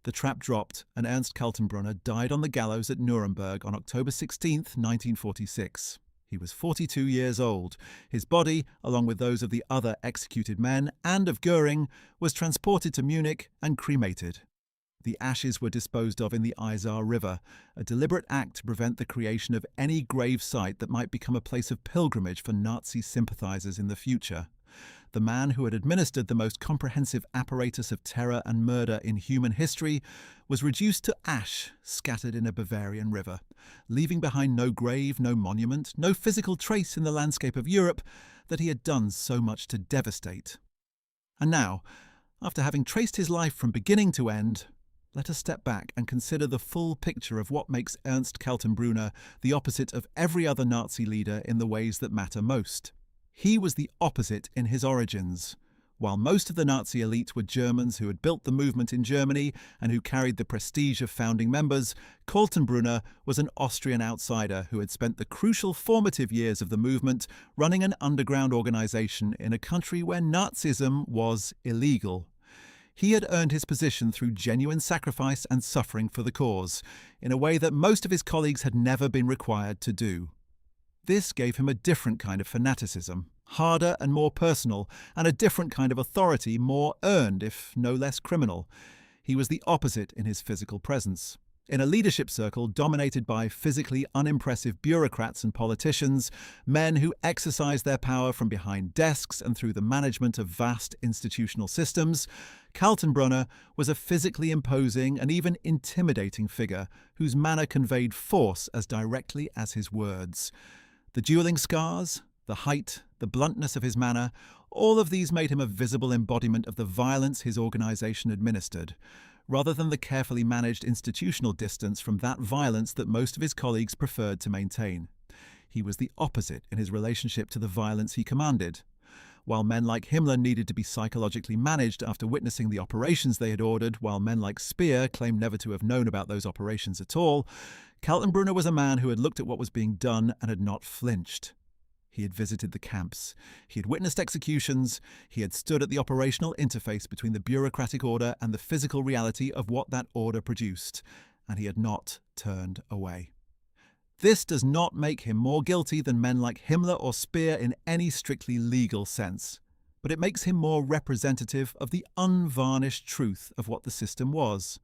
The trap dropped, and Ernst Kaltenbrunner died on the gallows at Nuremberg on October 16, 1946. He was 42 years old. His body, along with those of the other executed men and of Göring, was transported to Munich and cremated. The ashes were disposed of in the Isar River, a deliberate act to prevent the creation of any grave site that might become a place of pilgrimage for Nazi sympathizers in the future. The man who had administered the most comprehensive apparatus of terror and murder in human history was reduced to ash scattered in a Bavarian river, leaving behind no grave, no monument, no physical trace in the landscape of Europe that he had done so much to devastate. And now, after having traced his life from beginning to end, let us step back and consider the full picture of what makes Ernst Kaltenbrunner the opposite of every other Nazi leader in the ways that matter most. He was the opposite in his origins. While most of the Nazi elite were Germans who had built the movement in Germany and who carried the prestige of founding members, Kaltenbrunner was an Austrian outsider who had spent the crucial formative years of the movement running an underground organization in a country where Nazism was illegal. He had earned his position through genuine sacrifice and suffering for the cause, in a way that most of his colleagues had never been required to do. This gave him a different kind of fanaticism, harder and more personal, and a different kind of authority, more earned, if no less criminal. He was the opposite in his physical presence. In a leadership circle dominated by physically unimpressive bureaucrats and politicians, men who exercised their power from behind desks and through the management of vast institutional systems, Kaltenbrunner was a physically imposing and even intimidating figure whose manner conveyed force as directly as his words. The dueling scars, the height, the bluntness of his manner, all of these made him a visible embodiment of the violence his organization administered, rather than the carefully managed institutional distance from that violence that most of his colleagues preferred to maintain. He was the opposite in his relationship to the violence he commanded. While men like Himmler needed to be psychologically managed after witnessing the operations they had ordered, while men like Speer claimed never to have known about those operations at all, Kaltenbrunner was a man who had looked at what was being done and had not flinched. He had visited the camps. He had witnessed executions. He had stood at the operational interface between the bureaucratic order and the physical reality of what that order produced, and he had not turned away. This does not make him more guilty than men like Himmler or Speer in any strictly legal sense. but it makes him more representative of the unvarnished truth of what the system was.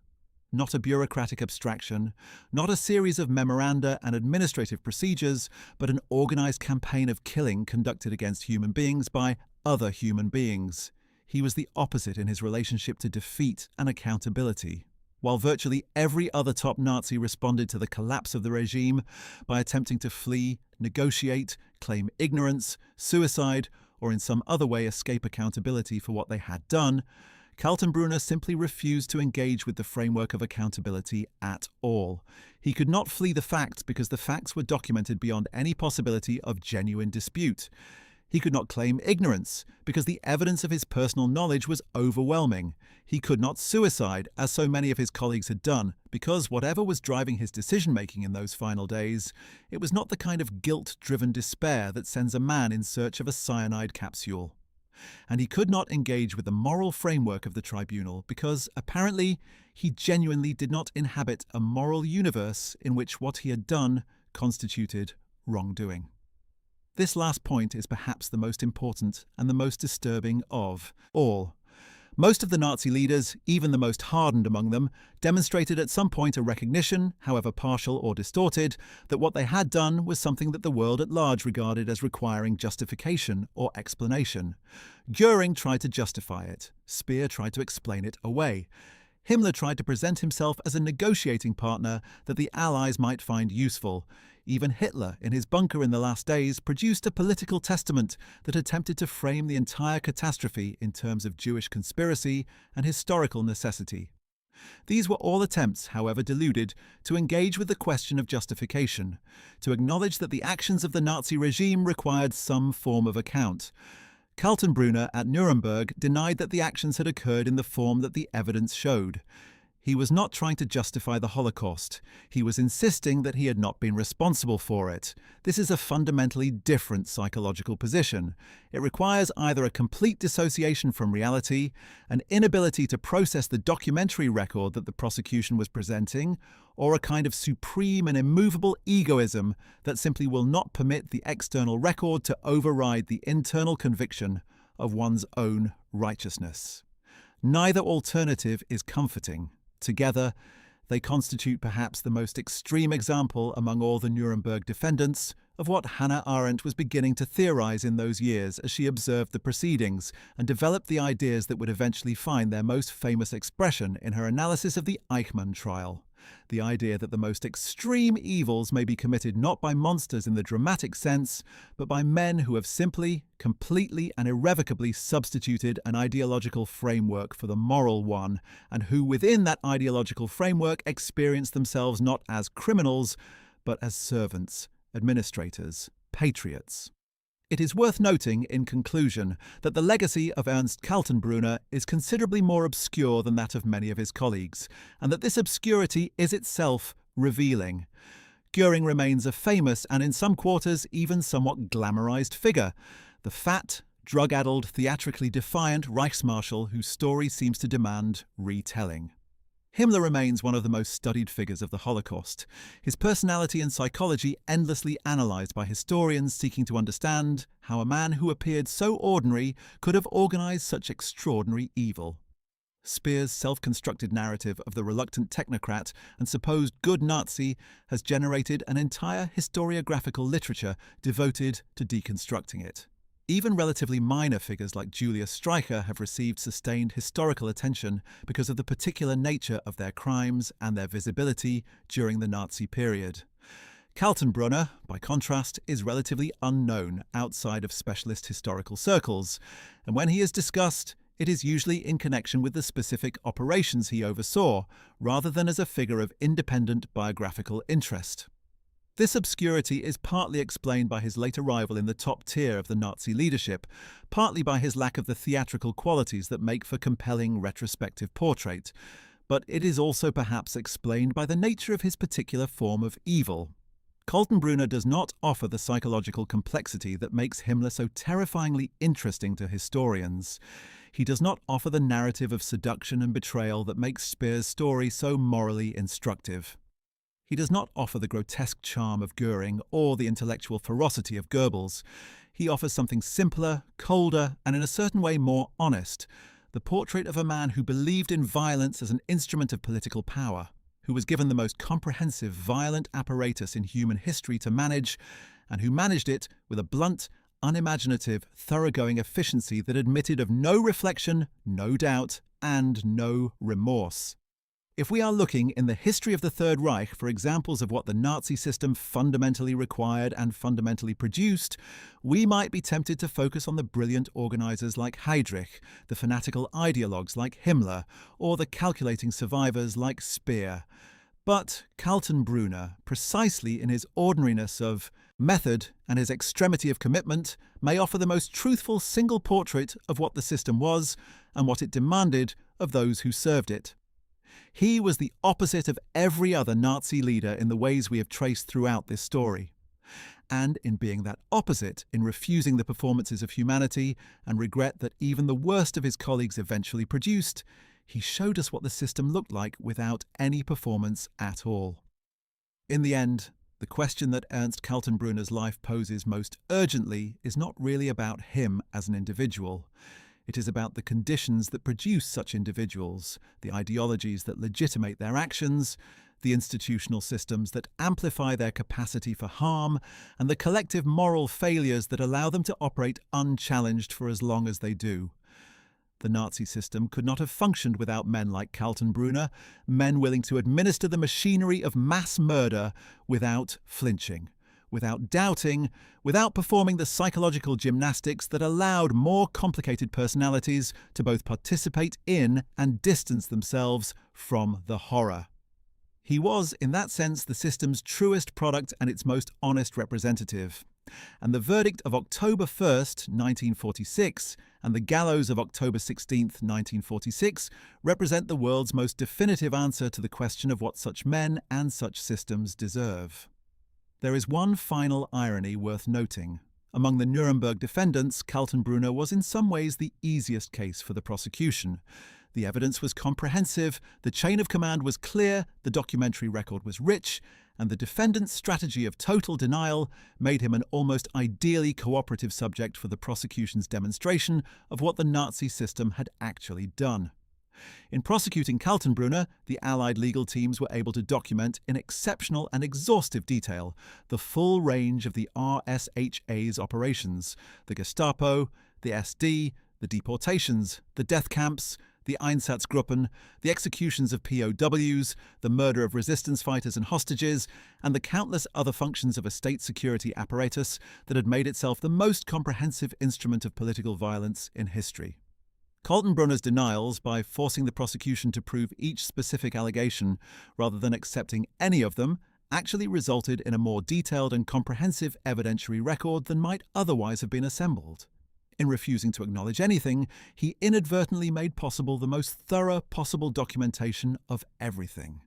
Not a bureaucratic abstraction, not a series of memoranda and administrative procedures, but an organized campaign of killing conducted against human beings by other human beings. He was the opposite in his relationship to defeat and accountability. While virtually every other top Nazi responded to the collapse of the regime by attempting to flee, negotiate, claim ignorance, suicide, or in some other way escape accountability for what they had done, Kaltenbrunner simply refused to engage with the framework of accountability at all. He could not flee the facts because the facts were documented beyond any possibility of genuine dispute. He could not claim ignorance because the evidence of his personal knowledge was overwhelming. He could not suicide, as so many of his colleagues had done, because whatever was driving his decision-making in those final days, it was not the kind of guilt-driven despair that sends a man in search of a cyanide capsule. And he could not engage with the moral framework of the tribunal because, apparently, he genuinely did not inhabit a moral universe in which what he had done constituted wrongdoing. This last point is perhaps the most important and the most disturbing of all. Most of the Nazi leaders, even the most hardened among them, demonstrated at some point a recognition, however partial or distorted, that what they had done was something that the world at large regarded as requiring justification or explanation. Göring tried to justify it. Speer tried to explain it away. Himmler tried to present himself as a negotiating partner that the Allies might find useful. Even Hitler, in his bunker in the last days, produced a political testament that attempted to frame the entire catastrophe in terms of Jewish conspiracy and historical necessity. These were all attempts, however deluded, to engage with the question of justification, to acknowledge that the actions of the Nazi regime required some form of account. Kaltenbrunner at Nuremberg denied that the actions had occurred in the form that the evidence showed. He was not trying to justify the Holocaust. He was insisting that he had not been responsible for it. This is a fundamentally different psychological position. It requires either a complete dissociation from reality, an inability to process the documentary record that the prosecution was presenting, or a kind of supreme and immovable egoism that simply will not permit the external record to override the internal conviction of one's own righteousness. Neither alternative is comforting. Together, they constitute perhaps the most extreme example among all the Nuremberg defendants of what Hannah Arendt was beginning to theorize in those years as she observed the proceedings and developed the ideas that would eventually find their most famous expression in her analysis of the Eichmann trial. The idea that the most extreme evils may be committed not by monsters in the dramatic sense, but by men who have simply, completely and irrevocably substituted an ideological framework for the moral one, and who within that ideological framework experience themselves not as criminals, but as servants, administrators, patriots. It is worth noting, in conclusion, that the legacy of Ernst Kaltenbrunner is considerably more obscure than that of many of his colleagues, and that this obscurity is itself revealing. Göring remains a famous and in some quarters even somewhat glamorized figure, the fat, drug-addled, theatrically defiant Reichsmarshal whose story seems to demand retelling. Himmler remains one of the most studied figures of the Holocaust, his personality and psychology endlessly analysed by historians seeking to understand how a man who appeared so ordinary could have organised such extraordinary evil. Speer's self-constructed narrative of the reluctant technocrat and supposed good Nazi has generated an entire historiographical literature devoted to deconstructing it. Even relatively minor figures like Julius Streicher have received sustained historical attention because of the particular nature of their crimes and their visibility during the Nazi period. Kaltenbrunner, by contrast, is relatively unknown outside of specialist historical circles, and when he is discussed, it is usually in connection with the specific operations he oversaw, rather than as a figure of independent biographical interest. This obscurity is partly explained by his late arrival in the top tier of the Nazi leadership, partly by his lack of the theatrical qualities that make for compelling retrospective portrait, but it is also perhaps explained by the nature of his particular form of evil. Kaltenbrunner does not offer the psychological complexity that makes Himmler so terrifyingly interesting to historians. He does not offer the narrative of seduction and betrayal that makes Speer's story so morally instructive. He does not offer the grotesque charm of Göring or the intellectual ferocity of Goebbels. he offers something simpler, colder, and in a certain way more honest, the portrait of a man who believed in violence as an instrument of political power, who was given the most comprehensive violent apparatus in human history to manage, and who managed it with a blunt, unimaginative, thoroughgoing efficiency that admitted of no reflection, no doubt, and no remorse. If we are looking in the history of the Third Reich for examples of what the Nazi system fundamentally required and fundamentally produced, we might be tempted to focus on the brilliant organizers like Heydrich, the fanatical ideologues like Himmler, or the calculating survivors like Speer. But Kaltenbrunner, precisely in his ordinariness of method and his extremity of commitment, may offer the most truthful single portrait of what the system was and what it demanded of those who served it. He was the opposite of every other Nazi leader in the ways we have traced throughout this story. And in being that opposite, in refusing the performances of humanity and regret that even the worst of his colleagues eventually produced, he showed us what the system looked like without any performance at all. In the end, the question that Ernst Kaltenbrunner's life poses most urgently is not really about him as an individual. It is about the conditions that produce such individuals, the ideologies that legitimate their actions, the institutional systems that amplify their capacity for harm, and the collective moral failures that allow them to operate unchallenged for as long as they do. The Nazi system could not have functioned without men like Kaltenbrunner, men willing to administer the machinery of mass murder without flinching, without doubting, without performing the psychological gymnastics that allowed more complicated personalities to both participate in and distance themselves from the horror. He was, in that sense, the system's truest product and its most honest representative. And the verdict of October 1st, 1946, and the gallows of October 16th, 1946, represent the world's most definitive answer to the question of what such men and such systems deserve. There is one final irony worth noting. Among the Nuremberg defendants, Kaltenbrunner was in some ways the easiest case for the prosecution. The evidence was comprehensive, the chain of command was clear, the documentary record was rich, and the defendant's strategy of total denial made him an almost ideally cooperative subject for the prosecution's demonstration of what the Nazi system had actually done. In prosecuting Kaltenbrunner, the Allied legal teams were able to document in exceptional and exhaustive detail the full range of the RSHA's operations, the Gestapo, the SD, the deportations, the death camps, the Einsatzgruppen, the executions of POWs, the murder of resistance fighters and hostages, and the countless other functions of a state security apparatus that had made itself the most comprehensive instrument of political violence in history. Kaltenbrunner's denials, by forcing the prosecution to prove each specific allegation rather than accepting any of them, actually resulted in a more detailed and comprehensive evidentiary record than might otherwise have been assembled. In refusing to acknowledge anything, he inadvertently made possible the most thorough possible documentation of everything.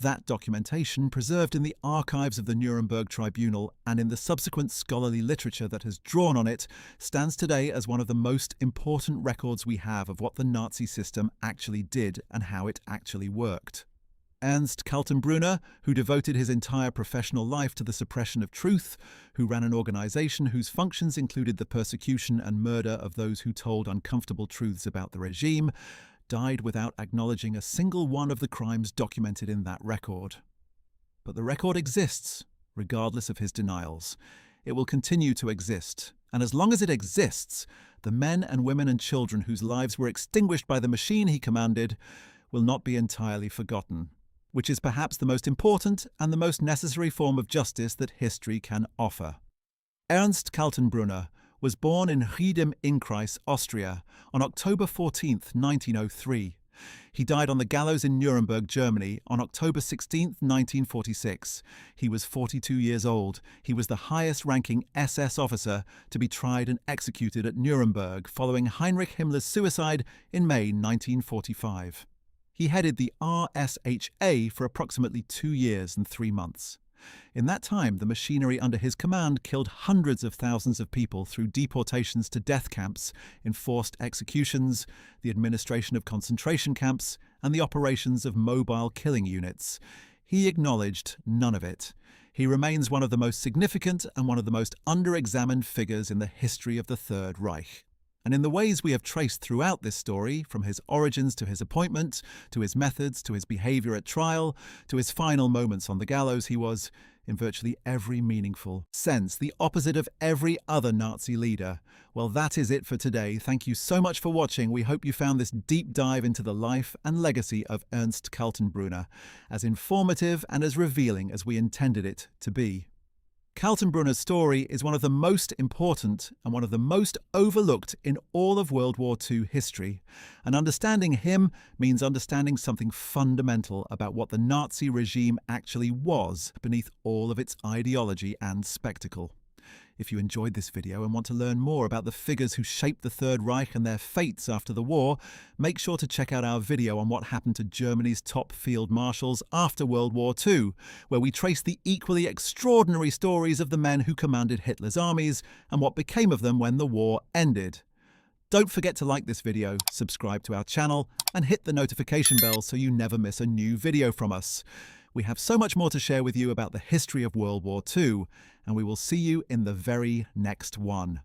That documentation, preserved in the archives of the Nuremberg tribunal and in the subsequent scholarly literature that has drawn on it, stands today as one of the most important records we have of what the Nazi system actually did and how it actually worked. Ernst Kaltenbrunner, who devoted his entire professional life to the suppression of truth, who ran an organization whose functions included the persecution and murder of those who told uncomfortable truths about the regime, died without acknowledging a single one of the crimes documented in that record. But the record exists, regardless of his denials. It will continue to exist, and as long as it exists, the men and women and children whose lives were extinguished by the machine he commanded will not be entirely forgotten, which is perhaps the most important and the most necessary form of justice that history can offer. Ernst Kaltenbrunner was born in Ried-im-Innkreis, Austria, on October 14, 1903. He died on the gallows in Nuremberg, Germany, on October 16, 1946. He was 42 years old. He was the highest-ranking SS officer to be tried and executed at Nuremberg following Heinrich Himmler's suicide in May 1945. He headed the RSHA for approximately 2 years and 3 months. In that time, the machinery under his command killed hundreds of thousands of people through deportations to death camps, enforced executions, the administration of concentration camps, and the operations of mobile killing units. He acknowledged none of it. He remains one of the most significant and one of the most under-examined figures in the history of the Third Reich. And in the ways we have traced throughout this story, from his origins to his appointment, to his methods, to his behaviour at trial, to his final moments on the gallows, he was, in virtually every meaningful sense, the opposite of every other Nazi leader. Well, that is it for today. Thank you so much for watching. We hope you found this deep dive into the life and legacy of Ernst Kaltenbrunner as informative and as revealing as we intended it to be. Kaltenbrunner's story is one of the most important and one of the most overlooked in all of World War II history. And understanding him means understanding something fundamental about what the Nazi regime actually was beneath all of its ideology and spectacle. If you enjoyed this video and want to learn more about the figures who shaped the Third Reich and their fates after the war, make sure to check out our video on what happened to Germany's top field marshals after World War II, where we trace the equally extraordinary stories of the men who commanded Hitler's armies and what became of them when the war ended. Don't forget to like this video, subscribe to our channel, and hit the notification bell so you never miss a new video from us. We have so much more to share with you about the history of World War II, and we will see you in the very next one.